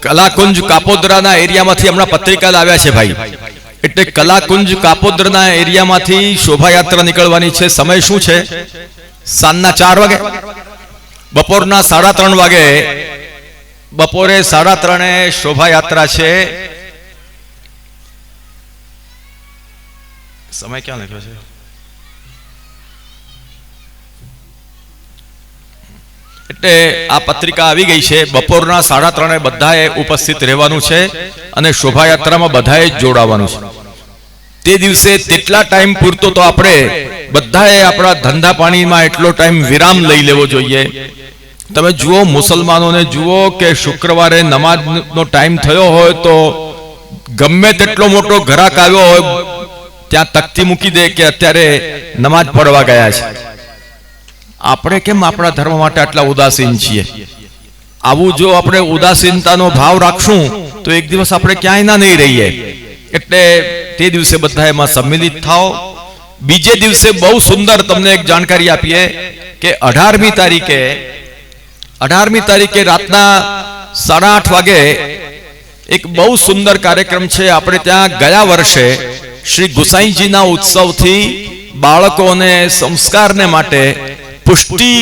કલાકુંજ કાપોદ્રાના એરિયામાંથી હમણાં પત્રિકા લાવ્યા છે ભાઈ. એટલે કલાકુંજ કાપોદ્રના એરિયામાંથી શોભાયાત્રા નીકળવાની છે. સમય શું છે? સાંજના 4 વાગે, બપોરના 3:30 વાગે, બપોરે 3:30 શોભાયાત્રા છે. સમય ક્યાં લખ્યો છે? એટલે આ પત્રિકા આવી ગઈ છે. બપોરના 3:30 બધાએ ઉપસ્થિત રહેવાનું છે અને શોભાયાત્રામાં બધાએ જોડાવાનું છે. તે દિવસે તેટલા ટાઈમ પૂરતો તો આપણે બધાએ આપણા ધંધા પાણીમાં એટલો ટાઈમ વિરામ લઈ લેવો જોઈએ. તમે જુઓ, મુસલમાનોને જુઓ કે શુક્રવારે નમાઝનો ટાઈમ થયો હોય તો ગમે તેટલો મોટો ઘરાક આવ્યો હોય ત્યાં તકતી મૂકી દે કે અત્યારે નમાઝ પડવા ગયા છે. આપણે કેમ આપણા ધર્મ માટે આટલા ઉદાસીન છીએ? આવું જો આપણે ઉદાસીનતાનો ભાવ રાખશું તો એક દિવસ આપણે ક્યાંય ના નહીં રહીએ. એટલે તે દિવસે બધા એમાં સંમિલિત થાઓ. બીજે દિવસે બહુ સુંદર તમને એક જાણકારી આપીએ કે 18મી તારીખે રાતના 8:30 વાગે એક બહુ સુંદર કાર્યક્રમ છે. આપણે ત્યાં ગયા વર્ષે શ્રી ગુસાઈજીના ઉત્સવથી બાળકોને સંસ્કારને માટે પુષ્ટિ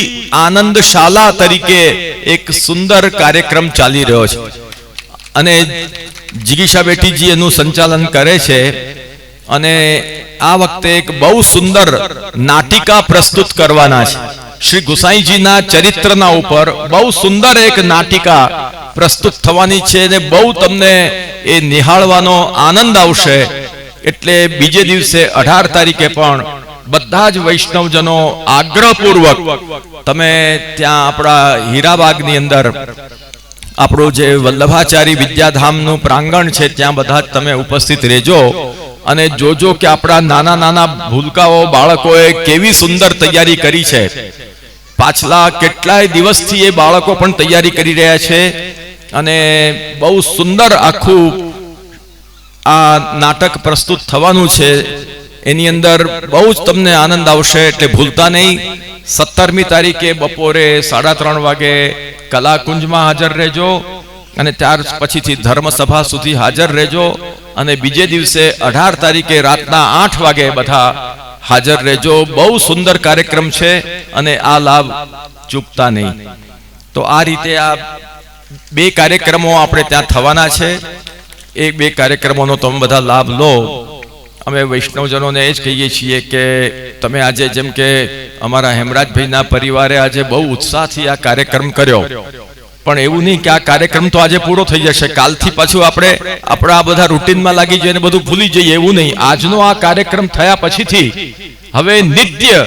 આનંદ શાલા તરીકે એક સુંદર કાર્યક્રમ ચાલી રહ્યો છે અને જિગીશા બેટીજી એનું સંચાલન કરે છે. અને આ વખતે એક બહુ સુંદર નાટિકા પ્રસ્તુત કરવાના છે. શ્રી ગુસાઈજીના ચરિત્રના ઉપર બહુ સુંદર એક નાટિકા પ્રસ્તુત થવાની છે અને બહુ તમને એ નિહાળવાનો આનંદ આવશે. એટલે બીજે દિવસે 18 તારીખે પણ બધા જ વૈષ્ણવજનો આગ્રહપૂર્વક તમે ત્યાં આપણા હીરાબાગની અંદર આપણું જે વલ્લભાચારી વિદ્યાધામનું પ્રાંગણ છે ત્યાં બધા જ તમે ઉપસ્થિત રહેજો અને જોજો કે આપણા નાના નાના ભૂલકાઓ બાળકોએ કેવી સુંદર તૈયારી કરી છે. પાછલા કેટલાય દિવસથી એ બાળકો પણ તૈયારી કરી રહ્યા છે અને બહુ સુંદર આખું આ નાટક પ્રસ્તુત થવાનું છે. એની અંદર બહુ જ તમને આનંદ આવશે. એટલે ભૂલતા નહીં. 17મી તારીખે બપોરે 3:30 વાગે કલાકુંજમાં હાજર રહેજો અને ત્યાર પછીથી ધર્મસભા સુધી હાજર રહેજો અને બીજે દિવસે 18 તારીખે રાતના 8 વાગે બધા હાજર રહેજો. બહુ સુંદર કાર્યક્રમ છે અને આ લાભ ચૂકતા નહીં. તો આ રીતે આ 2 કાર્યક્રમો આપણે ત્યાં થવાના છે. એ 2 કાર્યક્રમોનો તમે બધા લાભ લો. અમે વૈષ્ણવજનોને એ જ કહીએ છીએ કે તમે આજે જેમ કે અમારા હેમરાજભાઈના પરિવારે આજે બહુ ઉત્સાહથી આ કાર્યક્રમ કર્યો, પણ એવું નહીં કે આ કાર્યક્રમ તો આજે પૂરો થઈ જશે, કાલથી પાછું આપણે આપણા બધા રૂટીનમાં લાગી જઈએ અને બધું ભૂલી જઈએ. એવું નહીં. આજનો આ કાર્યક્રમ થયા પછીથી હવે નિત્ય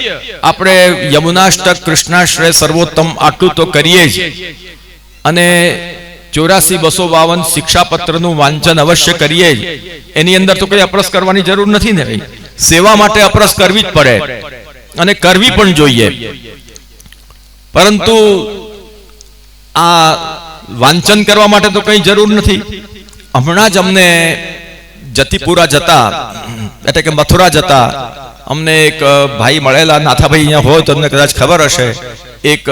આપણે યમુનાષ્ટક, કૃષ્ણાશ્રય, સર્વોત્તમ આટલું તો કરીએ જ અને 84-252 શિક્ષાપત્રનું વાંચન અવશ્ય કરીએ જ. એની અંદર તો કઈ અપરસ કરવાની જરૂર નથી ને. સેવા માટે અપરસ કરવી જ પડે અને કરવી પણ જોઈએ. પરંતુ આ વાંચન કરવા માટે તો કઈ જરૂર નથી. હમણાં જ અમને જતીપુરા જતા એટલે કે મથુરા જતા અમને એક ભાઈ મળેલા. નાથાભાઈ અહીંયા હોય તો તમને કદાચ ખબર હશે. એક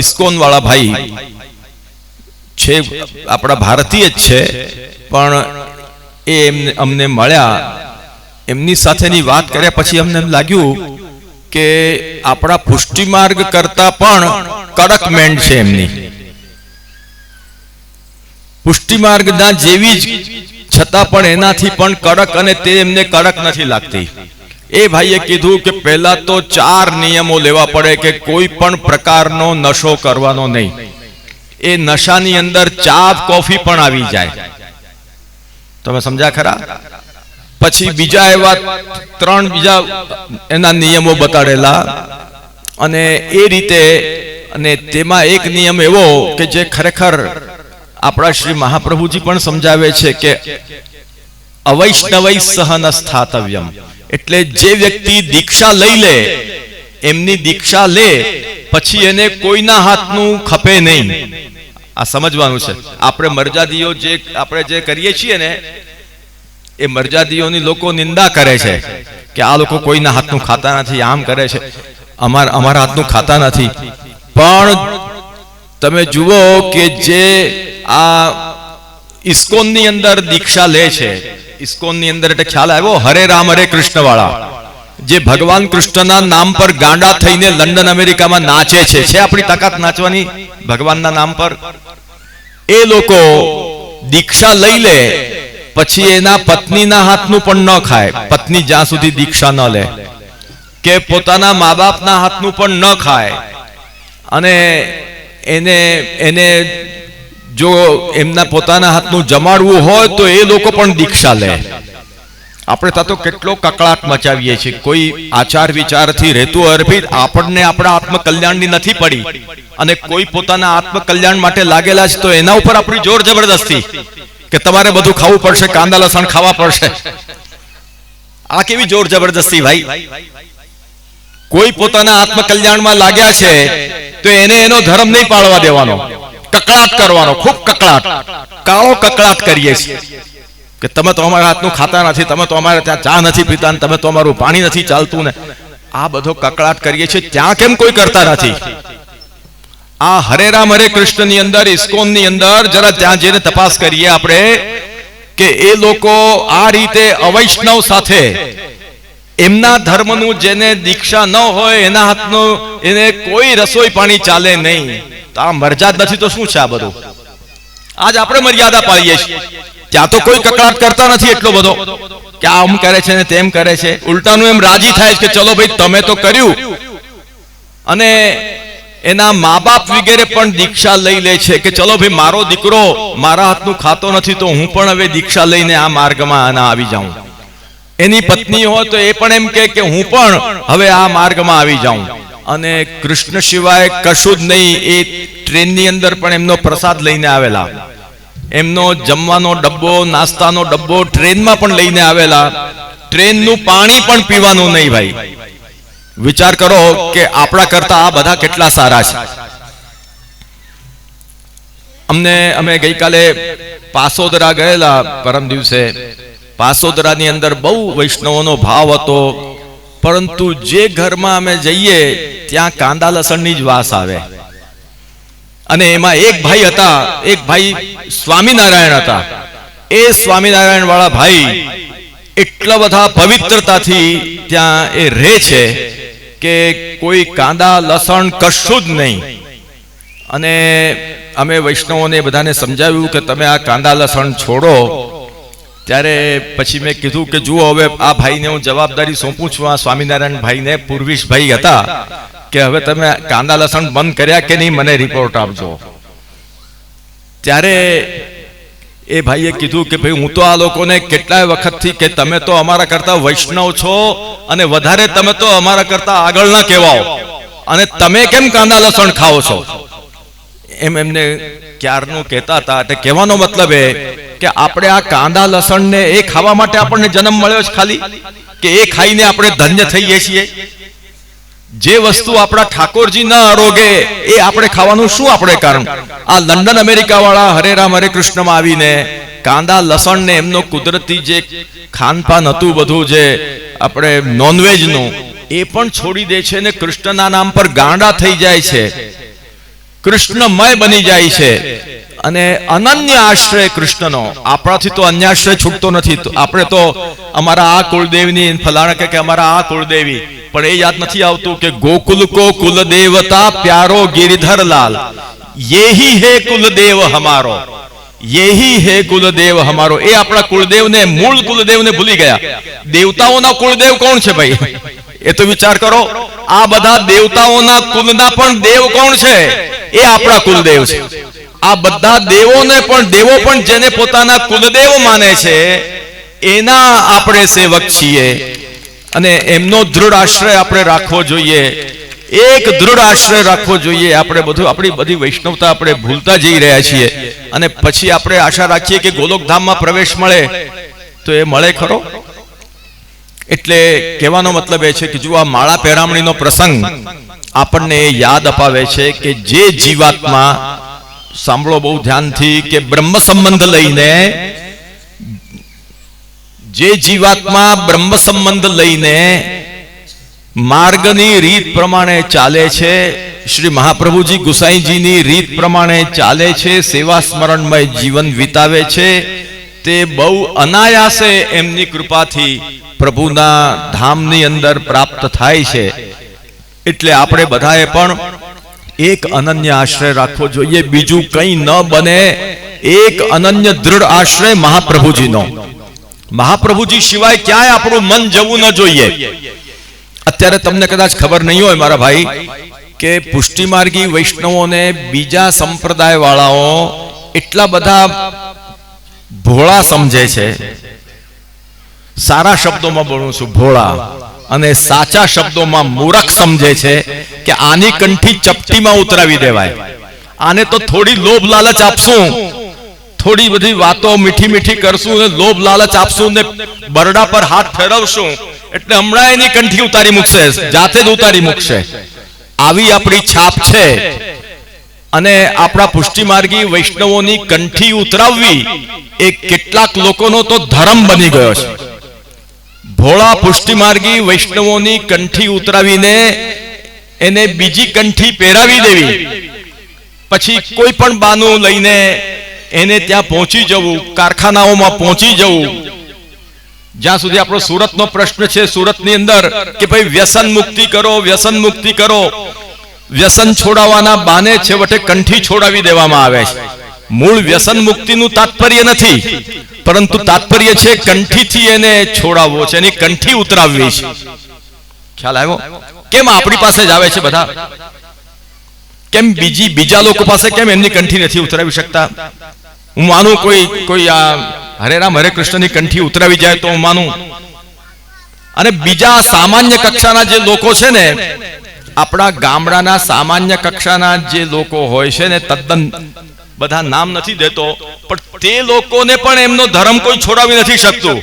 ઇસ્કોન વાળા ભાઈ છે, આપણા ભારતીય જ છે, પણ એ અમને મળ્યા. એમની સાથેની વાત કર્યા પછી અમને એમ લાગ્યું કે આપણા પુષ્ટિ માર્ગ કરતા પણ કડક મેન્ડ છે એમની. પુષ્ટિ માર્ગના જેવી જ છતાં પણ એનાથી પણ કડક, અને તે એમને કડક નથી લાગતી. એ ભાઈએ કીધું કે પહેલા તો 4 નિયમો લેવા પડે કે કોઈ પણ પ્રકારનો નશો કરવાનો નહીં. એ નશાની અંદર ચા કોફી પણ આવી જાય. તમે સમજ્યા ખરા? પછી બીજા એવા 3 બીજા એના નિયમો બતાડેલા અને એ રીતે. અને તેમાં એક નિયમ એવો કે જે ખરેખર આપણા શ્રી મહાપ્રભુજી પણ સમજાવે છે કે અવૈષ્ણવૈ સહન સ્થાતવ્યમ. એટલે જે વ્યક્તિ દીક્ષા લઈ લે, એમની દીક્ષા લે પછી એને કોઈના હાથનું ખપે નહીં. આ સમજવાનું છે. આપણે મર્યાદીઓ આપણે જે કરીએ છીએ ને, એ મર્યાદીઓની લોકો નિંદા કરે છે કે આ લોકો કોઈના હાથનું ખાતા નથી, આમ કરે છે, અમારા હાથનું ખાતા નથી. પણ તમે જુઓ કે જે આ ઇસ્કોનની અંદર દીક્ષા લે છે, ઇસ્કોનની અંદર એટલે ખ્યાલ આવ્યો હરે રામ હરે કૃષ્ણ વાળા, જે ભગવાન કૃષ્ણના નામ પર ગાંડા થઈને લંડન અમેરિકામાં નાચે છે આપણી તાકાત નાચવાની ભગવાનના નામ પર? એ લોકો દીક્ષા લઈ લે પછી એના પત્નીના હાથનું પણ ન ખાય, પત્ની જ્યાં સુધી દીક્ષા ન લે, કે પોતાના મા બાપના હાથનું પણ ન ખાય, અને એને જો એમના પોતાના હાથનું જમાડવું હોય તો એ લોકો પણ દીક્ષા લે. આપણે તો કેટલો કકળાટ મચાવીએ છીએ. કોઈ આચાર વિચારથી રહેતું અર્પિત આપણને આપણા આત્મકલ્યાણની નથી પડી અને કોઈ પોતાના આત્મકલ્યાણ માટે લાગેલા છે તો એના ઉપર આપણી જોર જબરદસ્તી કે તમારે બધું ખાવું પડશે, કાંદા લસણ ખાવા પડશે. આ કેવી જોર જબરદસ્તી ભાઈ? કોઈ પોતાના આત્મકલ્યાણમાં લાગ્યા છે તો એને એનો ધર્મ નહીં પાળવા દેવાનો, કકળાટ કરવાનો, ખૂબ કકળાટ, કાળો કકળાટ કરીએ છીએ કે તમે તો અમારા હાથનું ખાતા નથી, તમે તો અમારે ત્યાં ચા નથી પીતા, તમે તો અમારું પાણી નથી ચાલતું ને, આ બધો કકળાટ કરીએ છીએ. ત્યાં કેમ કોઈ કરતા નથી? આ હરે રામ હરે કૃષ્ણ ની અંદર, ઇસ્કોન ની અંદર જરા ત્યાં જઈને તપાસ કરીએ આપણે કે એ લોકો આ રીતે અવૈષ્ણવ સાથે એમના ધર્મનું જેને દીક્ષા ન હોય એના હાથનું એને કોઈ રસોઈ પાણી ચાલે નહીં. તો આ મરજાદ નથી તો શું છે આ બધું? આજ આપણે મર્યાદા પાડીએ છીએ. ત્યાં તો કોઈ કકળાટ કરતા નથી એટલો બધો કે આમ કરે છે ને તેમ કરે છે. ઉલટાનું એમ રાજી થાય છે કે ચલો ભાઈ તમે તો કર્યું. અને એના મા બાપ વગેરે પણ દીક્ષા લઈ લે છે કે ચલો ભાઈ મારો દીકરો મારા હાથનું ખાતો નથી તો હું પણ હવે દીક્ષા લઈને આ માર્ગમાં આવી જાઉં. એની પત્ની હોય તો એ પણ એમ કે હું પણ હવે આ માર્ગમાં આવી જાઉં. અને કૃષ્ણ સિવાય કશું જ નહીં. એ ટ્રેનની અંદર પણ એમનો પ્રસાદ લઈને આવેલા, એમનો જમવાનો ડબ્બો, નાસ્તાનો ડબ્બો ટ્રેનમાં પણ લઈને આવેલા, ટ્રેનનું પાણી પણ પીવાનું નહીં ભાઈ. વિચાર કરો કે આપણા કરતા આ બધા કેટલા સારા છે. અમે ગઈકાલે પાસોદરા ગયેલા, પરમ દિવસે. પાસોદરાની અંદર બહુ વૈષ્ણવોનો ભાવ હતો, પરંતુ જે ઘરમાં અમે જઈએ ત્યાં કાંદા લસણની જ વાસ આવે. અને એમાં એક ભાઈ હતા, એક ભાઈ સ્વામિનારાયણ હતા. એ સ્વામિનારાયણ વાળા ભાઈ એટલા બધા પવિત્રતાથી ત્યાં એ રહે છે કે કોઈ કાંદા લસણ કશું જ નહીં. અને અમે વૈષ્ણવોને બધાને સમજાવ્યું કે તમે આ કાંદા લસણ છોડો. ત્યારે પછી મેં કીધું કે જુઓ હવે આ ભાઈને હું જવાબદારી સોંપું છું, આ સ્વામિનારાયણ ભાઈને, પૂર્વીશભાઈ હતા, કે હવે તમે કાંદા લસણ બંધ કર્યા કે નહીં મને રિપોર્ટ આપજો. ત્યારે એ ભાઈએ કીધું કે ભાઈ હું તો આ લોકોને કેટલાય વખતથી કે તમે તો અમારા કરતા વૈષ્ણવ છો અને વધારે તમે તો અમારા કરતા આગળના કહેવાઓ અને તમે કેમ કાંદા લસણ ખાઓ છો? એમ એમને ક્યારનું કહેતા હતા. એટલે કહેવાનો મતલબ એ કે આપણે આ કાંદા લસણ ને એ ખાવા માટે આપણને જન્મ મળ્યો છે ખાલી, કે એ ખાઈને આપણે ધન્ય થઈએ છીએ? જે વસ્તુ આપણા ઠાકોરજી ન આરોગે એ આપણે ખાવાનું શું આપણે કારણ? આ લંડન અમેરિકા વાળા હરે રામ હરે કૃષ્ણમાં આવીને કાંદા લસણ ને એમનો કુદરતી જે ખાનપાન હતું બધું જે આપણે નોનવેજનું એ પણ છોડી દે છે ને કૃષ્ણના નામ પર ગાંડા થઈ જાય છે, કૃષ્ણમય બની જાય છે. અને અનન્ય આશ્રય કૃષ્ણનો. આપણાથી તો અન્ય આશ્રય છૂટતો નથી. આપણે તો અમારા આ કુળદેવની ફલાણા કે અમારા આ કુળદેવી, પણ એ યાદ નથી આવતું કે ગોકુલ કો કુલ દેવતા પ્યારો ગિરિધર લાલ, યેહી હે કુલદેવ હમારો, યેહી હે કુલદેવ હમારો. એ આપણા કુળદેવને, મૂળ કુલદેવને ભૂલી ગયા. દેવતાઓના કુળદેવ કોણ છે ભાઈ? એ તો વિચાર કરો. આ બધા દેવતાઓના કુલના પણ દેવ કોણ છે? એ આપણા કુલદેવ છે. આ બધા દેવોને પણ, દેવો પણ જેને પોતાના કુલદેવ માને છે એના આપણે સેવક છીએ. અને એમનો દૃઢ આશ્રય આપણે રાખવો જોઈએ, એક દૃઢ આશ્રય રાખવો જોઈએ. આપણે બધું આપણી બધી વૈષ્ણવતા આપણે ભૂલતા જઈ રહ્યા છીએ. અને પછી આપણે આશા રાખીએ કે ગોલોકધામમાં પ્રવેશ મળે, તો એ મળે ખરો? એટલે કહેવાનો મતલબ એ છે કે જો આ માળા પહેરામણીનો પ્રસંગ આપણને એ યાદ અપાવે છે કે જે જીવાત્મા, સાંભળો બહુ ધ્યાનથી, કે બ્રહ્મ સંબંધ લઈને, જે જીવાત્મા બ્રહ્મ સંબંધ લઈને માર્ગની રીત પ્રમાણે ચાલે છે શ્રી મહાપ્રભુજી ગુસાઈજીની રીત પ્રમાણે ચાલે છે, સેવા સ્મરણમય જીવન વિતાવે છે, તે બહુ અનાયાસે એમની કૃપાથી પ્રભુના ધામની અંદર પ્રાપ્ત થાય છે. એટલે આપણે બધાએ પણ એક અનન્ય આશ્રય રાખવો જોઈએ. બીજું કંઈ ન બને, એક અનન્ય દૃઢ આશ્રય મહાપ્રભુજીનો. મહાપ્રભુજી સિવાય ક્યાંય આપણું મન જવું ન જોઈએ. અત્યારે તમને કદાચ ખબર નહીં હોય મારા ભાઈ કે પુષ્ટિમાર્ગી વૈષ્ણવોને બીજા સંપ્રદાય વાળાઓ એટલા બધા ભોળા સમજે છે. સારા શબ્દોમાં બોલું છું, ભોળા, અને સાચા શબ્દોમાં મૂર્ખ સમજે છે કે આની કંઠી ચપટીમાં ઉતરાવી દેવાય. આને તો થોડી લોભ લાલચ આપશું, થોડી બધી વાતો મીઠી મીઠી કરશું ને લોભ લાલચ આપશું ને બરડા પર હાથ ફેરવશું એટલે હમણાં એની કંઠી ઉતારી મૂકશે, જાતે જ ઉતારી મૂકશે. આવી આપણી છાપ છે. અને આપણા પુષ્ટિમાર્ગી વૈષ્ણવોની કંઠી ઉતરાવવી એ કેટલાક લોકોનો તો ધર્મ બની ગયો છે. ભોળા પુષ્ટિમાર્ગી વૈષ્ણવોની કંઠી ઉતરાવીને એને બીજી કંઠી પહેરાવી દેવી, પછી કોઈ પણ બાનું લઈને એને ત્યાં પહોંચી જવું, કારખાનાઓમાં પહોંચી જવું. જ્યાં સુધી આપણો સુરતનો પ્રશ્ન છે, સુરતની અંદર કે ભાઈ વ્યસન મુક્તિ કરો, વ્યસન મુક્તિ કરો, વ્યસન છોડાવવાના બાને છેવટે કંઠી છોડાવી દેવામાં આવે છે. મૂળ વ્યસન મુક્તિનું તાત્પર્ય નથી, પરંતુ તાત્પર્ય છે કંઠીથી એને છોડાવવો છે, એની કંઠી ઉતરાવવી છે. ખ્યાલ આવ્યો? કેમ આપણી પાસે જ આવે છે બધા? કેમ બીજા લોકો પાસે કેમ એમની કંઠી નથી ઉતરાવી શકતા? હું માનું કોઈ આ હરે રામ હરે કૃષ્ણની કંઠી ઉતરાવી જાય તો હું માનું. અને બીજા સામાન્ય કક્ષાના જે લોકો છે ને, આપણા ગામડાના સામાન્ય કક્ષાના જે લોકો હોય છે ને, તદ્દન બધા નામ નથી દેતો, પણ તે લોકોને પણ એમનો ધર્મ કોઈ છોડાવી નથી શકતું.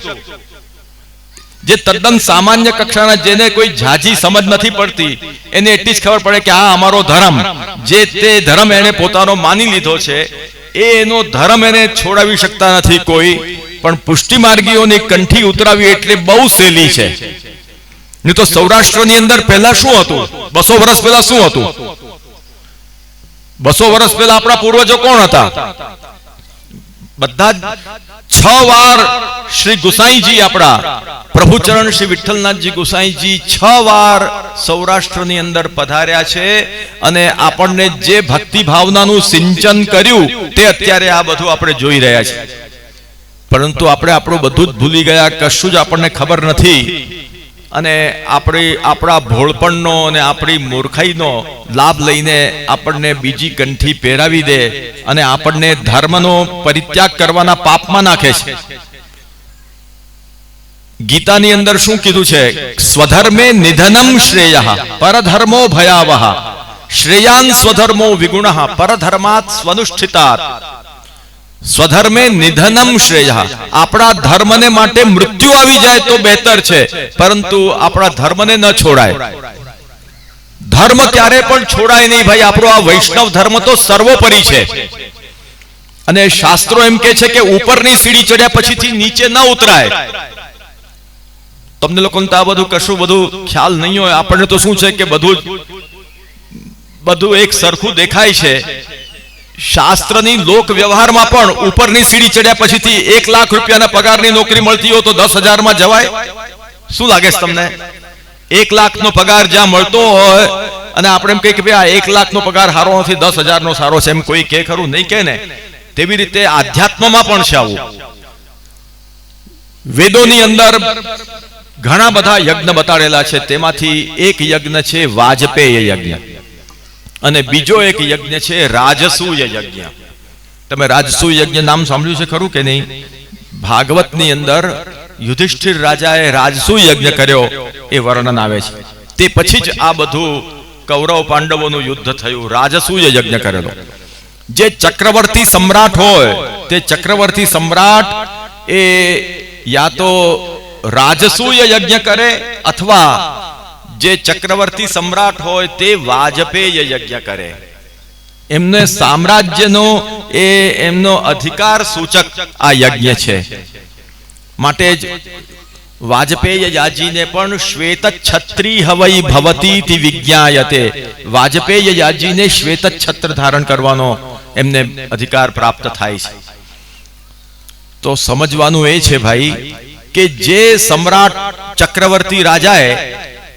જે તદ્દન સામાન્ય કક્ષાના, જેને કોઈ ઝાઝી સમજ નથી પડતી, એને એટલી જ ખબર પડે કે આ અમારો ધર્મ, જે તે ધર્મ એને પોતાનો માની લીધો છે, એનો ધર્મ એને છોડાવી શકતા નથી કોઈ. પણ પુષ્ટિમાર્ગીઓની કંઠી ઉતરાવી એટલે બહુ સહેલી છે. નહીં તો સૌરાષ્ટ્રની અંદર પહેલા શું હતું? 200 વર્ષ પહેલા શું હતું? 200 વર્ષ પહેલા આપણા પૂર્વજો કોણ હતા? બધા 6 વાર શ્રી ગુસાઈજી, આપણા પ્રભુચરણ શ્રી વિઠ્ઠલનાથજી ગુસાઈજી 6 વાર સૌરાષ્ટ્રની અંદર પધાર્યા છે. અને આપણને જે ભક્તિ ભાવનાનું સિંચન કર્યું તે અત્યારે આ બધું આપણે જોઈ રહ્યા છીએ. પરંતુ આપણે આપણું બધું જ ભૂલી ગયા, કશું જ આપણને ખબર નથી. અને આપણા ભોળપણનો અને આપણી મૂર્ખાઈનો લાભ લઈને આપણને બીજી કંઠી પહેરાવી દે અને આપણને ધર્મનો પરિત્યાગ કરવાના પાપમાં નાખે છે. ગીતાની અંદર શું કીધું છે? સ્વધર્મે નિધનમ શ્રેયઃ પરધર્મો ભયાવહ શ્રેયાન સ્વધર્મો વિગુણઃ પરધર્માત સ્વનુષ્ઠિતાત. સ્વધર્મે નિધનમ શ્રેયઃ. આપણા ધર્મને માટે મૃત્યુ આવી જાય તો બહેતર છે, પરંતુ આપણા ધર્મને ન છોડાય. ધર્મ ક્યારે પણ છોડાય નહીં ભાઈ. આપણો આ વૈષ્ણવ ધર્મ તો સર્વોપરી છે. અને શાસ્ત્રો એમ કે છે કે ઉપરની સીડી ચડ્યા પછીથી નીચે ન ઉતરાય. તમને લોકોને તો આ બધું કશું બધું ખ્યાલ નહીં હોય. આપણને તો શું છે કે બધું એક સરખું દેખાય છે. શાસ્ત્રની લોક વ્યવહારમાં પણ ઉપરની સીડી ચડ્યા પછીથી 1 લાખ રૂપિયાના પગારની નોકરી મળતી હોય તો 10,000 માં જવાય? શું લાગે છે તમને? 1 લાખનો પગાર જ્યાં મળતો હોય અને આપણે એમ કહીએ કે ભાઈ આ 1 લાખનો પગાર સારો નથી, 10,000 નો સારો છે, એમ કોઈ કે ખરું? નહીં કે ને. તેવી રીતે આધ્યાત્મમાં પણ છે આવું. વેદોની અંદર ઘણા બધા યજ્ઞ બતાડેલા છે. તેમાંથી એક યજ્ઞ છે વાજપેય યજ્ઞ, અને બીજો એક યજ્ઞ છે રાજસૂય યજ્ઞ. તમે રાજસૂય યજ્ઞ નામ સાંભળ્યું છે ખરું કે નહીં? ભાગવતની અંદર યુધિષ્ઠિર રાજાએ રાજસૂય યજ્ઞ કર્યો એ વર્ણન આવે છે. તે પછી જ આ બધું કૌરવ પાંડવોનું યુદ્ધ થયું. રાજસૂય યજ્ઞ કરેલો. જે ચક્રવર્તી સમ્રાટ હોય તે ચક્રવર્તી સમ્રાટ એ યા તો રાજસૂય યજ્ઞ કરે, અથવા જે ચક્રવર્તી સમ્રાટ હોય તે વાજપેય યજ્ઞ કરે. એમને સામ્રાજ્યનો એમનો અધિકાર સૂચક આ યજ્ઞ છે. માટે જ વાજપેયયાજીને પણ શ્વેત છત્રી હવઈ ભવતી વિજ્ઞાયતે, વાજપેયયાજીને શ્વેત છત્ર ધારણ કરવાનો એમને અધિકાર પ્રાપ્ત થાય છે. તો સમજવાનું એ છે ભાઈ કે જે સમ્રાટ ચક્રવર્તી રાજાએ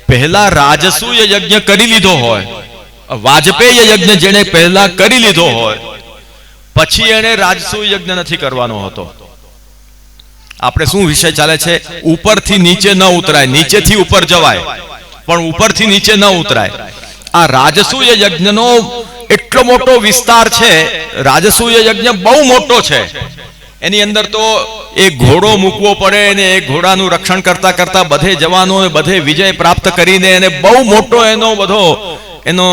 પહેલા રાજસૂય યજ્ઞ કરી લીધો હોય, વાજપેય યજ્ઞ જેને પહેલા કરી લીધો હોય, પછી એને રાજસૂય યજ્ઞ નથી કરવાનો હતો. આપણે શું વિષય ચાલે છે? ઉપરથી નીચે ન ઉતરાય, નીચેથી ઉપર જવાય, પણ ઉપરથી નીચે ન ઉતરાય. આ રાજસૂય યજ્ઞનો એટલો મોટો વિસ્તાર છે. રાજસૂય યજ્ઞ બહુ મોટો છે. એની અંદર તો એ ઘોડો મૂકવો પડે અને એ ઘોડાનું રક્ષણ કરતા કરતા બધે જવાનો, બધે વિજય પ્રાપ્ત કરીને એને બહુ મોટો એનો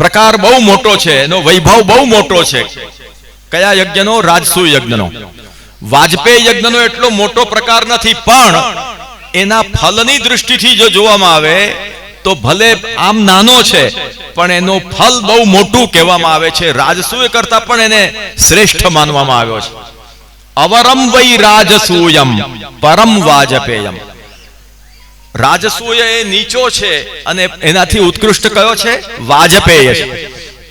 પ્રકાર બહુ મોટો છે, એનો વૈભવ બહુ મોટો છે. કયા યજ્ઞનો? રાજસૂય યજ્ઞનો. વાજપેય યજ્ઞનો એટલો મોટો પ્રકાર નથી, પણ એના ફલની દૃષ્ટિથી જો જોવામાં આવે તો ભલે આમ નાનો છે, પણ એનો ફલ બહુ મોટું કહેવામાં આવે છે. રાજસૂય કરતા પણ એને શ્રેષ્ઠ માનવામાં આવ્યો છે. અવરમ વૈ રાજસૂયમ પરમ વાજપેયમ. રાજસૂય એ નીચો છે અને એનાથી ઉત્કૃષ્ટ કયો છે? વાજપેય છે.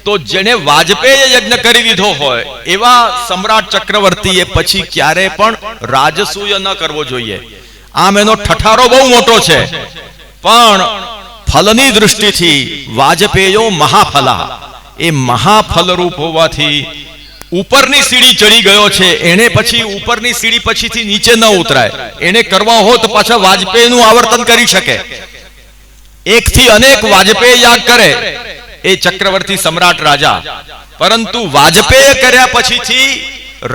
તો જેને વાજપેય યજ્ઞ કરી લીધો હોય એવા સમ્રાટ ચક્રવર્તીએ પછી ક્યારે પણ રાજસૂય ન કરવો જોઈએ. આમ એનો ઠઠારો બહુ મોટો છે, પણ ફલની દૃષ્ટિથી વાજપેયો મહાફલા, એ મહાફલરૂપ હોવાથી ઉપરની સીડી ચડી ગયો છે. એને પછી ઉપરની સીડી પછીથી નીચે ન ઉતરાય. એને કરવા હોય તો પાછા વાજપેયનું આવર્તન કરી શકે. એકથી અનેક વાજપેય યાગ કરે એ ચક્રવર્તી સમ્રાટ રાજા, પરંતુ વાજપેય કર્યા પછીથી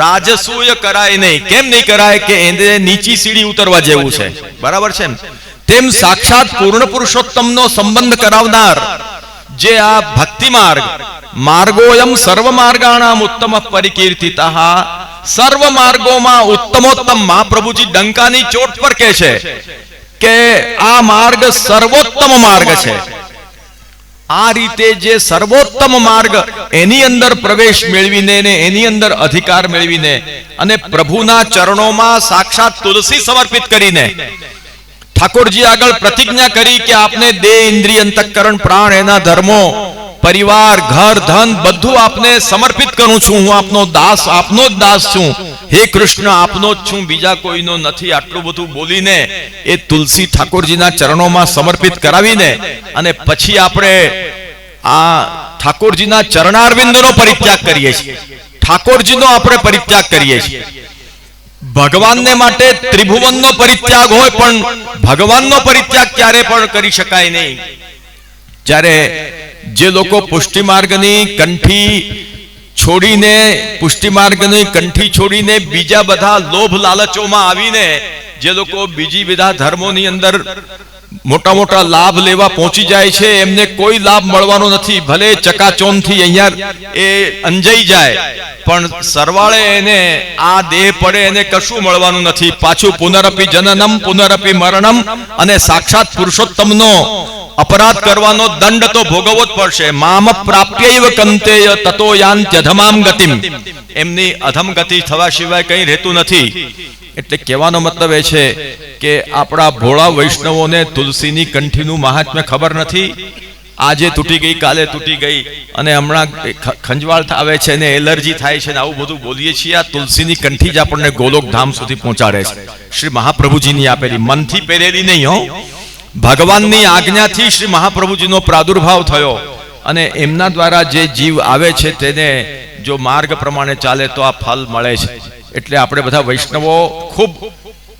રાજસૂય કરાય નહીં. કેમ નહીં કરાય? કે એને નીચી સીડી ઉતરવા જેવું છે. બરાબર છે? તેમ સાક્ષાત પૂર્ણ પુરુષોત્તમનો સંબંધ કરાવનાર જે આ ભક્તિ માર્ગ, માર્ગોયમ સર્વ માર્ગાણામ ઉત્તમ પરિકીર્તિતઃ, સર્વ માર્ગોમાં ઉત્તમોત્તમ. મહાપ્રભુજી ડંકાની ચોટ પર કહે છે કે આ માર્ગ સર્વોત્તમ માર્ગ છે. આ રીતે જે સર્વોત્તમ માર્ગ, એની અંદર પ્રવેશ મેળવીને ને એની અંદર અધિકાર મેળવીને અને પ્રભુના ચરણોમાં સાક્ષાત તુલસી સમર્પિત કરીને ઠાકોરજી આગળ પ્રતિજ્ઞા કરી કે આપને દેહ, ઇન્દ્રિય, અંતઃકરણ, પ્રાણ, એના ધર્મો, પરિવાર, ઘર, ધન બધું આપને સમર્પિત કરું છું. હું આપનો દાસ, આપનો જ દાસ છું. હે કૃષ્ણ, આપનો જ છું, બીજા કોઈનો નથી. આટલું બધું બોલીને એ તુલસી ઠાકોરજીના ચરણોમાં સમર્પિત કરાવીને અને પછી આપણે આ ઠાકોરજીના ચરણારવિંદનો પરિત્યાગ કરીએ છીએ. ઠાકોરજીનો આપણે પરિત્યાગ કરીએ છીએ. ભગવાનને માટે ત્રિભુવનનો પરિત્યાગ હોય, પણ ભગવાનનો પરિત્યાગ ક્યારે પણ કરી શકાય નહીં. જ્યારે જે લોકો પુષ્ટિ માર્ગની કંઠી છોડીને બીજા બધા લોભ લાલચોમાં આવીને જે લોકો બીજી બધા ધર્મોની અંદર મોટા મોટા લાભ લેવા પહોંચી જાય છે, એમને કોઈ લાભ મળવાનો નથી. ભલે ચકાચોનથી અહીંયા એ અંજાઈ જાય, પણ સરવાળે એને આ દેહ પડે એને કશું મળવાનું નથી. પાછું પુનરપી જનનમ પુનરપી મરણમ અને સાક્ષાત પુરુષોત્તમનો અપરાધ કરવાનો દંડ તો ભોગવવો જ પડશે. મામ પ્રાપ્યૈવ કંતેય તતો યાન્ત્યધમામ ગતિમ. એમની અધમ ગતિ થવા સિવાય કંઈ રહેતું નથી. એટલે કહેવાનો મતલબ એ છે કે આપણા ભોળા વૈષ્ણવોને તુલસીની કંઠીનું મહાત્મ્ય ખબર નથી. આજે તૂટી ગઈ, કાલે તૂટી ગઈ, અને હમણાં ખંજવાળ આવે છે ને એલર્જી થાય છે ને આવું બધું બોલીએ છીએ. આ તુલસીની કંઠી જ આપણને ગોલોક ધામ સુધી પહોંચાડે છે. શ્રી મહાપ્રભુજીની આપેલી, મનથી પહેરેલી નહીં હો, ભગવાનની આજ્ઞાથી શ્રી મહાપ્રભુજીનો પ્રાદુર્ભાવ થયો અને એમના દ્વારા જે જીવ આવે છે તેને જો માર્ગ પ્રમાણે ચાલે તો આ ફલ મળે છે. એટલે આપણે બધા વૈષ્ણવો ખૂબ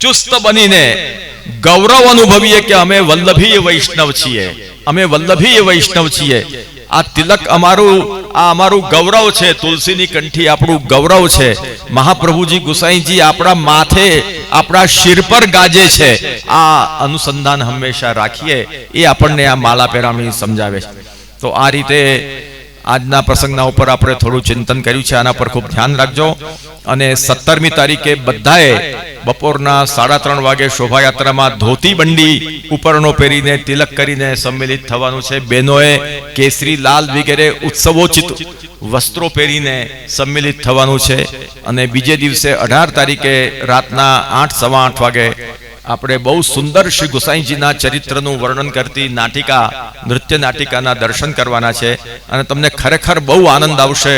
ચુસ્ત બનીને ગૌરવ અનુભવીએ કે અમે વલ્લભીય વૈષ્ણવ છીએ, અમે વલ્લભીય વૈષ્ણવ છીએ. આ તિલક અમારું ગૌરવ છે. તુલસીની કંઠી આપણું ગૌરવ છે. મહાપ્રભુજી ગુસાઈજી આપણા માથે, આપણા શિર પર ગાજે છે. આ અનુસંધાન હંમેશા રાખીએ, એ આપણને આ માળા પહેરામણી સમજાવે છે. તો આ રીતે આજના પ્રસંગના ઉપર આપણે થોડું ચિંતન કર્યું છે. આના પર ખૂબ ધ્યાન રાખજો. અને 17મી તારીખે બધાએ બપોરના 3:30 વાગે શોભાયાત્રામાં ધોતી બંડી ઉપરનો પહેરીને તિલક કરીને સંમેલિત થવાનું છે. બહેનોએ કેસરી, લાલ વગેરે ઉત્સવોચિત વસ્ત્રો પહેરીને સંમેલિત થવાનું છે. અને બીજે દિવસે 18 તારીખે રાતના 8, 8:15 વાગે આપણે બહુ સુંદર શ્રી ગુસાઈજીના ચરિત્રનું વર્ણન કરતી નાટિકા, નૃત્ય નાટિકાના દર્શન કરવાના છે અને તમને ખરેખર બહુ આનંદ આવશે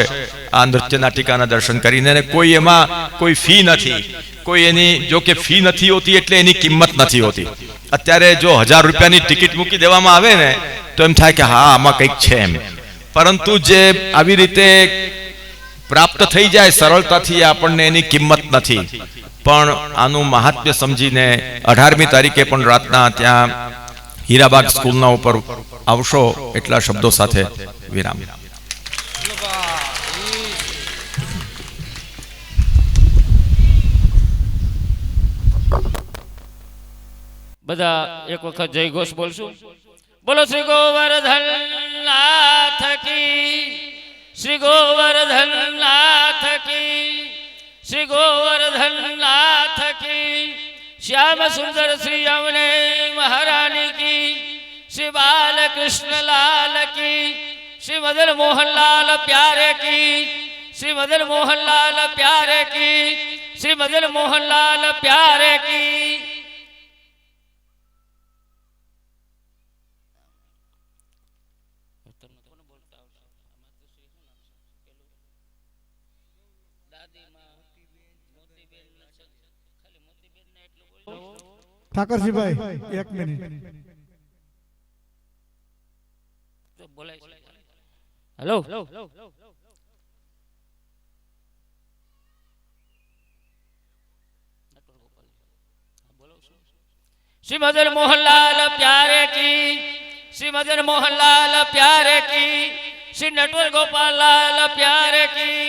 આ નૃત્ય નાટિકાના દર્શન કરીને. કોઈ એમાં કોઈ ફી નથી, કોઈ એની જો કે ફી નથી હોતી એટલે એની કિંમત નથી હોતી. અત્યારે જો 1000 રૂપિયાની ટિકિટ મૂકી દેવામાં આવે ને તો એમ થાય કે હા આમાં કંઈક છે એમ, પરંતુ જે આવી રીતે પ્રાપ્ત થઈ જાય સરળતાથી આપણને એની કિંમત નથી. પણ આનું મહાત્મ્ય સમજીને 18મી તારીખે પણ રાતના ત્યાં હીરાબાગ સ્કૂલના ઉપર આવશો એટલા શબ્દો સાથે વિરામ. બધા એક વખત જય ઘોષ બોલશું. બોલો શ્રી ગોવર્ધન નાથ કી, શ્રી ગોવર્ધન નાથ કી, શ્રી ગોવર્ધન નાથ કી. શ્યામ સુંદર શ્રી યમુને મહારાણી કી, શ્રી બાલકૃષ્ણ લાલ કી, શ્રી મદન મોહન લાલ પ્યારે કી, શ્રી મદન મોહન લાલ પ્યારે કી, શ્રી મદન મોહન લાલ પ્યારે કી. ઠાકરજીભાઈ 1 મિનિટ. હેલો, શ્રી મદન મોહનલાલ પ્યારે કી, શ્રી મદન મોહનલાલ પ્યારે કી, શ્રી નટવર ગોપાલ લાલ પ્યારે કી,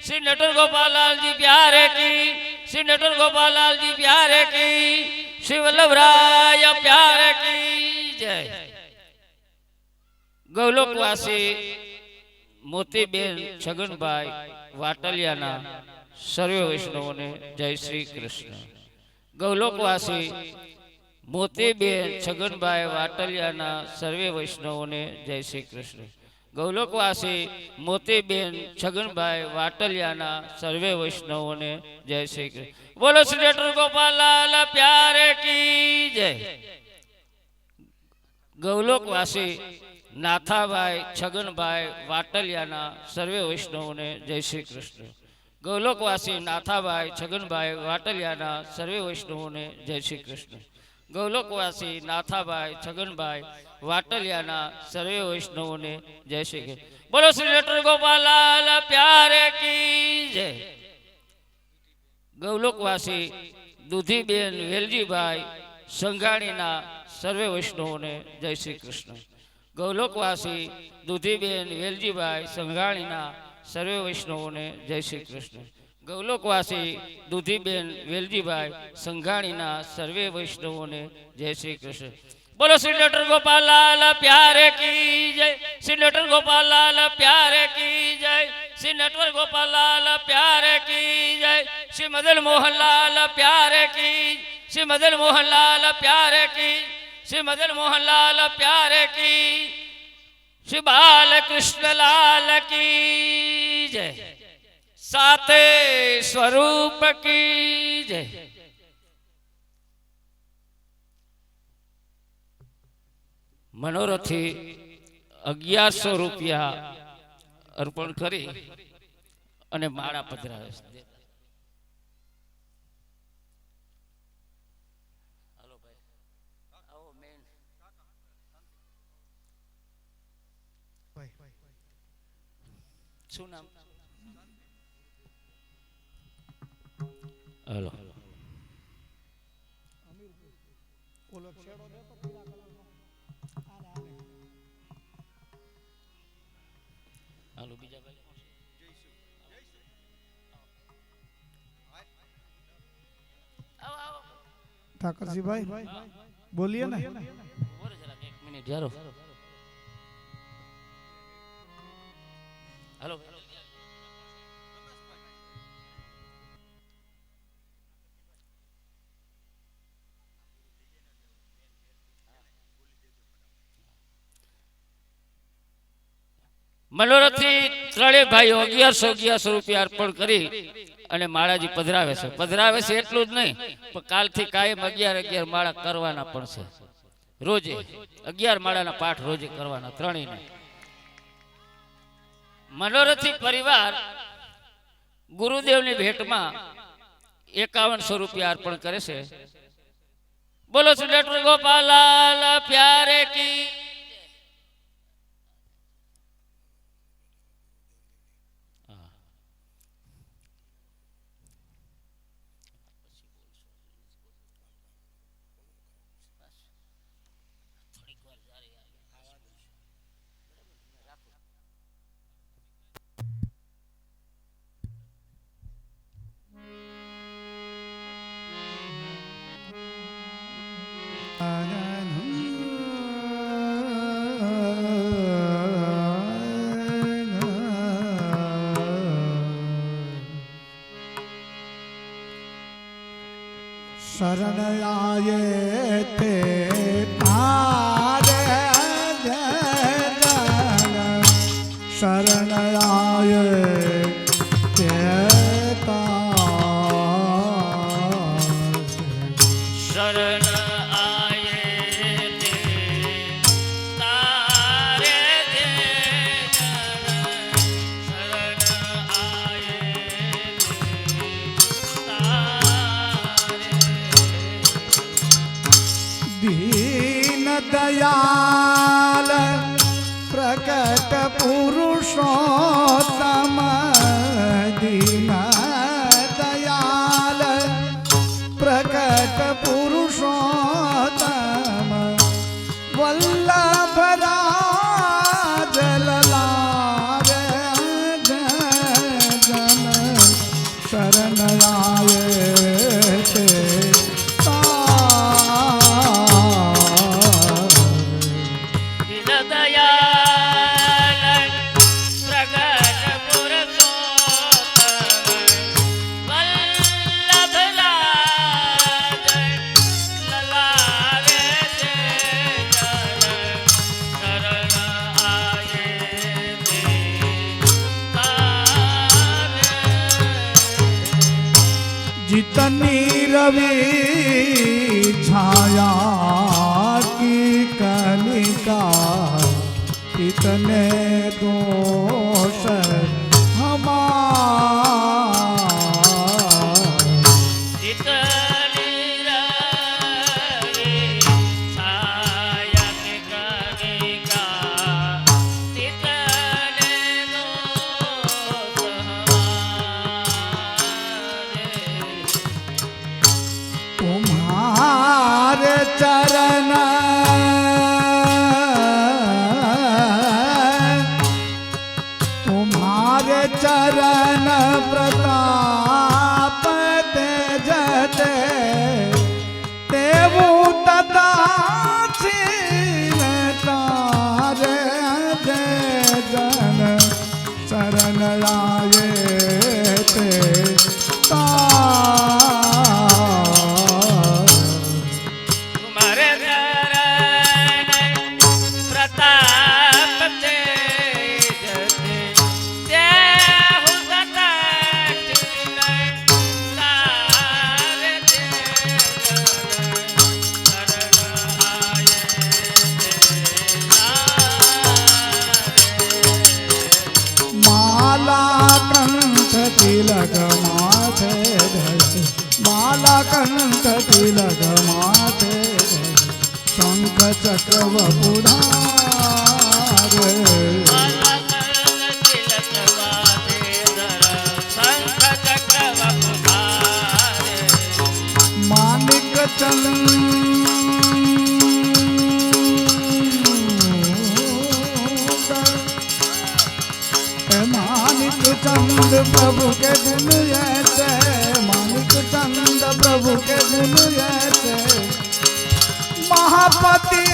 શ્રી નટવર ગોપાલ લાલજી પ્યારે કી, श्री नटवर गोपाल लाल जी प्यारे की, श्री वल्लभराय प्यारे की जय. गौलोकवासी मोतीबेन छगनभाई वाटलियाना सर्वे वैष्णवोने जय श्री कृष्ण. गौलोकवासी मोतीबेन छगनभाई वाटलियाना सर्वे वैष्णवोने जय श्री कृष्ण. गौलोकवासी मोतीबेन छगनभाई वाटलियाना सर्वे वैष्णवोने जय श्री कृष्ण. बोलो श्री नटवर गोपाल लाल प्यारे की जय. गौलोकवासी नाथाभाई छगनभाई वाटलियाना सर्वे वैष्णवोने जय श्री कृष्ण. गौलोकवासी नाथाभाई छगनभाई वाटलियाना सर्वे वैष्णवोने जय श्री कृष्ण. गौलोकवासी नाथाभाई छगनभाई वाटलियाना सर्वे वैष्णवों ने जय श्री कृष्ण. बोलो श्री नटवर गोपाल लाल प्यारे की जय. गौलोकवासी दूधीबेन वेलजीभाई संघाणीना सर्वे वैष्णवों ने जय श्री कृष्ण. गौलोकवासी दूधीबेन वेलजीभाई संघाणीना सर्वे वैष्णवों ने जय श्री कृष्ण. गौलोकवासी दूधीबेन वेलजीभाई संघाणीना सर्वे वैष्णवों ने जय श्री कृष्ण. बोलो श्री नटवर गोपाल लाल प्यारे की जय. श्री नटवर गोपाल लाल प्यारे की जय. श्री नटवर गोपाल लाल प्यारे की जय. श्री मदन मोहन लाल प्यारे की, श्री मदन मोहन लाल प्यारे की, श्री मदन मोहन लाल प्यारे की, श्री बालकृष्ण लाल की जय. साते स्वरूप की जय. मनोरथी 1100 રૂપિયા અર્પણ કરી અને માળા પધરાવે છે. હાલો ભાઈ, આવો મેન. શું નામ? હાલો હાલો બીજા ભાઈ. ठाकर जी भाई बोलिए ना. जरा 1 મિનિટ यारो. हेलो मनोरथी त्रे भाईओ 1100 રૂપિયા અર્પણ કરી અને માળાજી પધરાવે છે એટલું જ નહીં, પણ કાલથી કાયમ 11 માળા કરવાના પણ છે. રોજે 11 માળાના પાઠ રોજે કરવાના ત્રણેયને. મનોરથી પરિવાર ગુરુદેવની ભેટમાં 5100 રૂપિયા અર્પણ કરે છે. બોલો શ્રી ડોક્ટર ગોપાલાલ પ્યારે કી. शरण आए थे तारे जन, शरण आए थे शरण आए थे तारे जन, शरण आए दीन दयाल प्रकट पुरुषोत्तम, दीन दयाल प्रकट पुरुषोत्तम, वल्लभ राज ललारे जन, शरण आए थे जितनी रवि छाया की कनिका, इतने दोष तुम्हारे चरण चरण प्रताप तेजते, तेवु तदा तारे जन, शरण आए थे तिलक माथे धरे, माला कंठ तिलक माथे धरे, शंख चक्र वपुधारे, माला कंठ तिलक माथे धरे, शंख चक्र वपुधारे, मानिक मानिक चंद प्रभु के गुण ऐसे, मानिक चंद प्रभु के गुण ऐसे, महापति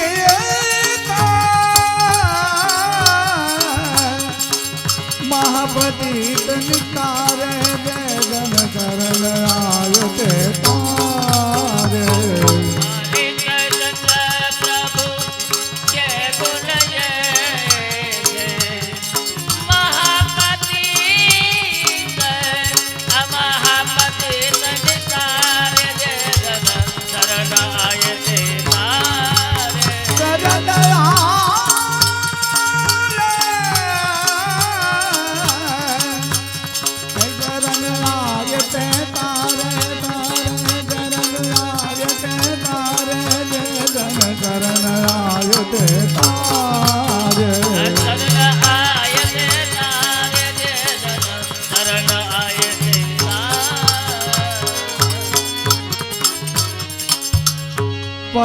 महापति निकारे जय जन शरण आए थे तारे, महापति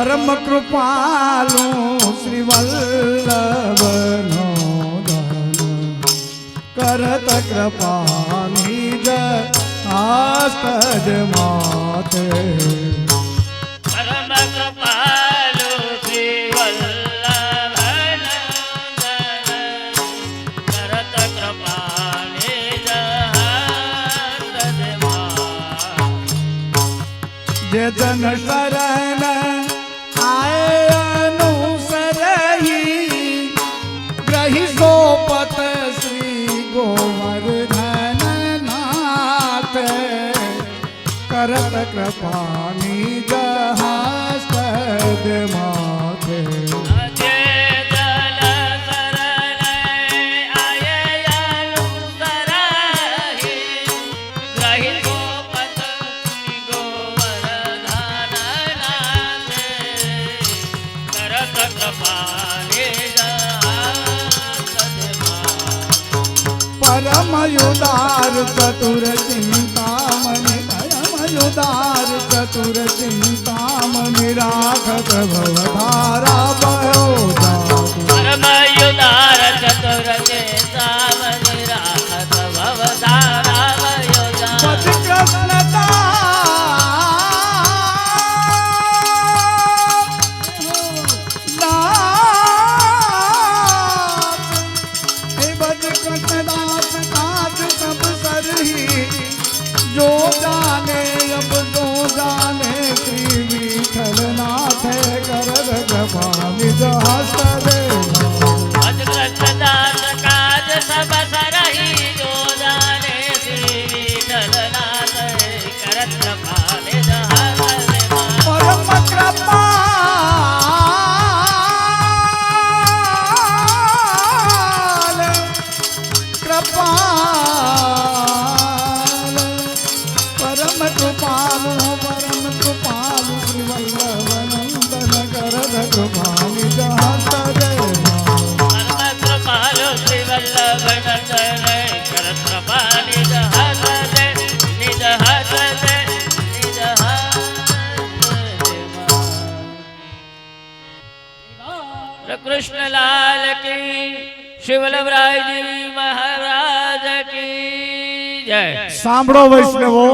પરમ કૃપાલુ શ્રી વલ્લભનો ધન કરત કૃપાની જ આસ્તજ માથે પરમ કૃપાલુ શ્રી વલ્લભનો ધન કરત કૃપાની જ આસ્તજ માથે જે જન શરણ આય અનુસરહી ગ્રહી સોપત શ્રી ગોવર્ધન નાથ કરત કૃપાની જહાસ્તદ માથે परम युदार चतुर चिंतामणि परम युदार चतुर चिंतामणि राखत भवधारा भयो जातु परम युदार चतुर चिंतामणि राखत भवधारा भयो जातु पति कृष्ण जो जाने अब जो जाने श्री विठल नाथ करत कृपानि हस्त कृष्णदास काज सब सरही जो जाने श्री विठल नाथ करत कृपानि हस्त परम कृपालु श्री वल्लभनंदन करत कृपानि हस्त परम कृपालु श्री वल्लभनंदन करत कृपानि हस्त निज हस्त निज हस्त कृष्ण लाल की श्री वल्लभराय जी महाराज की जय। સાંભળો વૈષ્ણવો,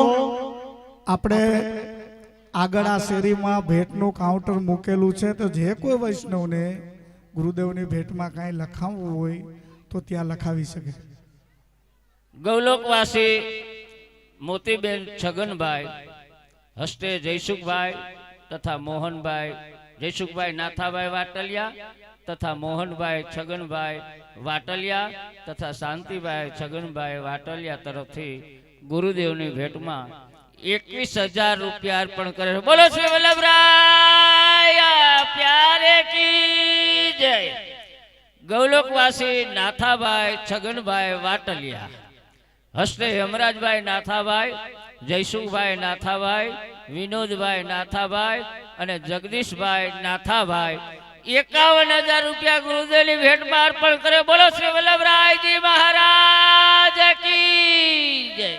આપણે આગળ આ શેરીમાં ભેટનું કાઉન્ટર મૂકેલું છે, તો જે કોઈ વૈષ્ણવને ગુરુદેવની ભેટમાં કાંઈ લખાવવું હોય તો ત્યાં લખાવી શકે. ગૌલોકવાસી મોતીબેન છગનભાઈ હસ્તે જયસુખભાઈ તથા મોહનભાઈ જયસુખભાઈ નાથાભાઈ વાટલિયા તથા મોહનભાઈ છગનભાઈ વાટલિયા તથા શાંતિભાઈ છગનભાઈ વાટલિયા તરફથી ગુરુદેવની ભેટમાં 21,000 રૂપિયા અર્પણ કરે છે. બોલો શ્રી વલ્લભરાય પ્યારે કી જય. ગૌલોકવાસી નાથાભાઈ છગનભાઈ વાટલિયા હસ્તે હેમરાજભાઈ નાથાભાઈ જયસુખભાઈ નાથાભાઈ વિનોદભાઈ નાથાભાઈ અને જગદીશભાઈ નાથાભાઈ 51,000 રૂપિયા ગુરુદેવની ભેટમાં અર્પણ કરે. બોલો શ્રી વલ્લભરાયજી મહારાજ કી જય.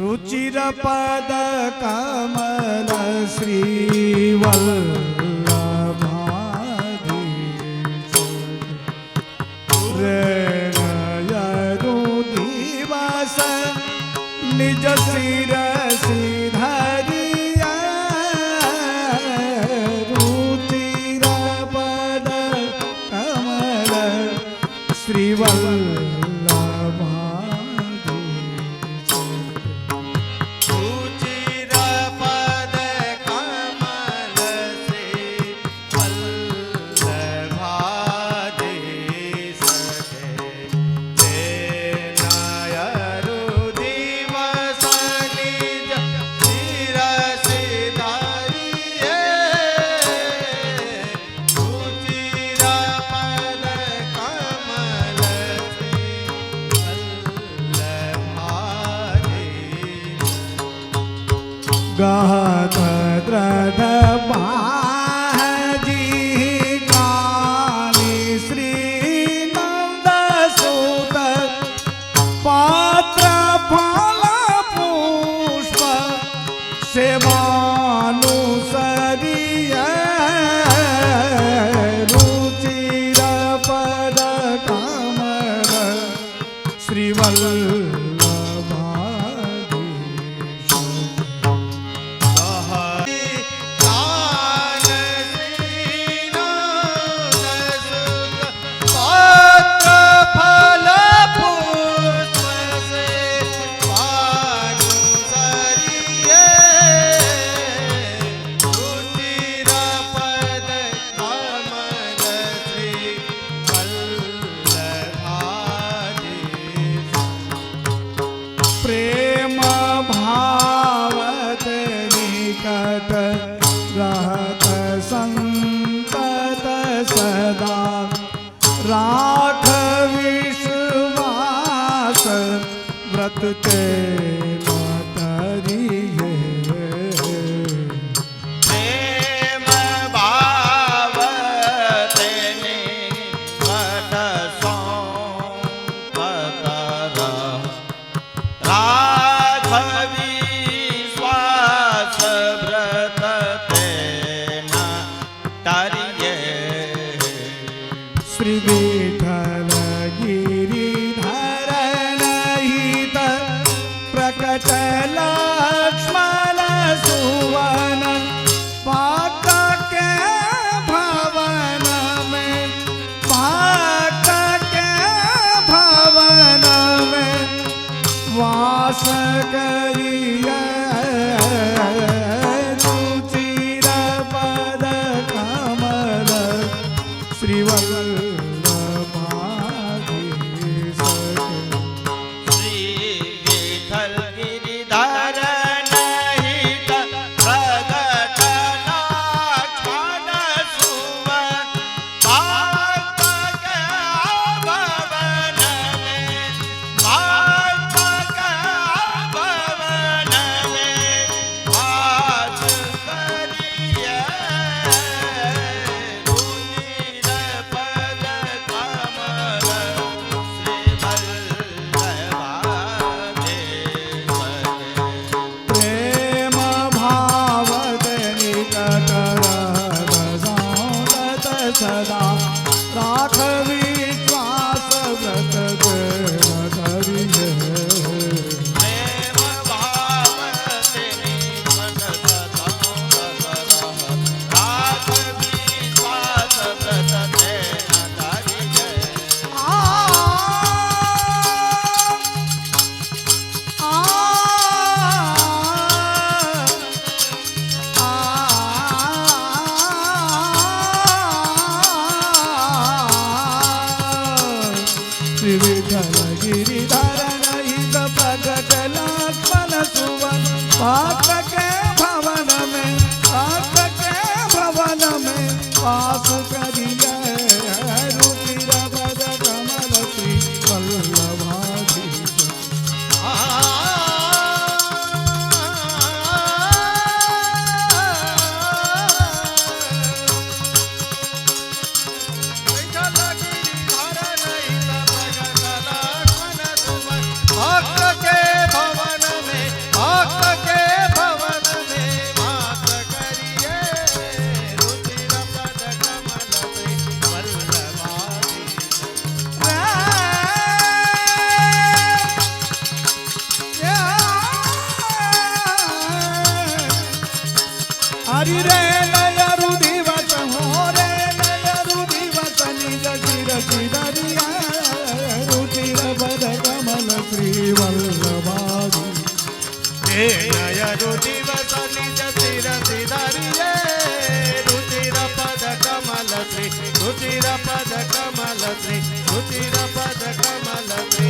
रुचिर पद कमल श्री वल्लभाधीश रेणयरु दिवस निज सिर धरिया रुचिर पद कमल श्री गहत द्रढ बाजी काली श्री नंद सुत पात्र फल पुष्प सेवानुसरिय रुचिर पद कमल श्रीवल्लभाधीश प्रेम भावत निकट रहत संतत सदा राख विश्वास व्रत ते मतरिये प्रेम भावत निकट संतत राख विश्वास व्रत तेन तरिये श्री विठल गिरिधर हित प्रकट लक्ष्मण सुवन भक्त के भवन में भक्त के भवन में वास करिए रुचिर पद कमल श्रीवल्लभाधीश श्री विठल गिरिधर हित प्रगट लक्ष्मण सुवन भक्त के भवन में भक्त के भवन में वास करिए रुचिर पद कमल श्रीवल्लभाधीश प्रेम भावत निकट रहत सदा राख विश्वास व्रत धरिये प्रेम भावत निकट राख विश्वास व्रत तेन तरिये श्री विठल गिरिधर हित प्रगट लक्ष्मण सुवन भक्त के भवन में भक्त के भवन में वास करिए रुचिर पद कमल श्री वल्लभाधीश भक्त के भवन में भक्त के भवन में वास करिए रुचिर पद कमल वल्लभाधीश हरि रे नय रुधिवत हो रे नय रुधिवत निज शिर शिररिया रुचिर पद कमल श्री वल्लभाधीश हे नय रुधिवत निज शिर शिररिये रुचिर पद कमल श्री रुचिर पद कमल श्री रुचिर पद कमल श्री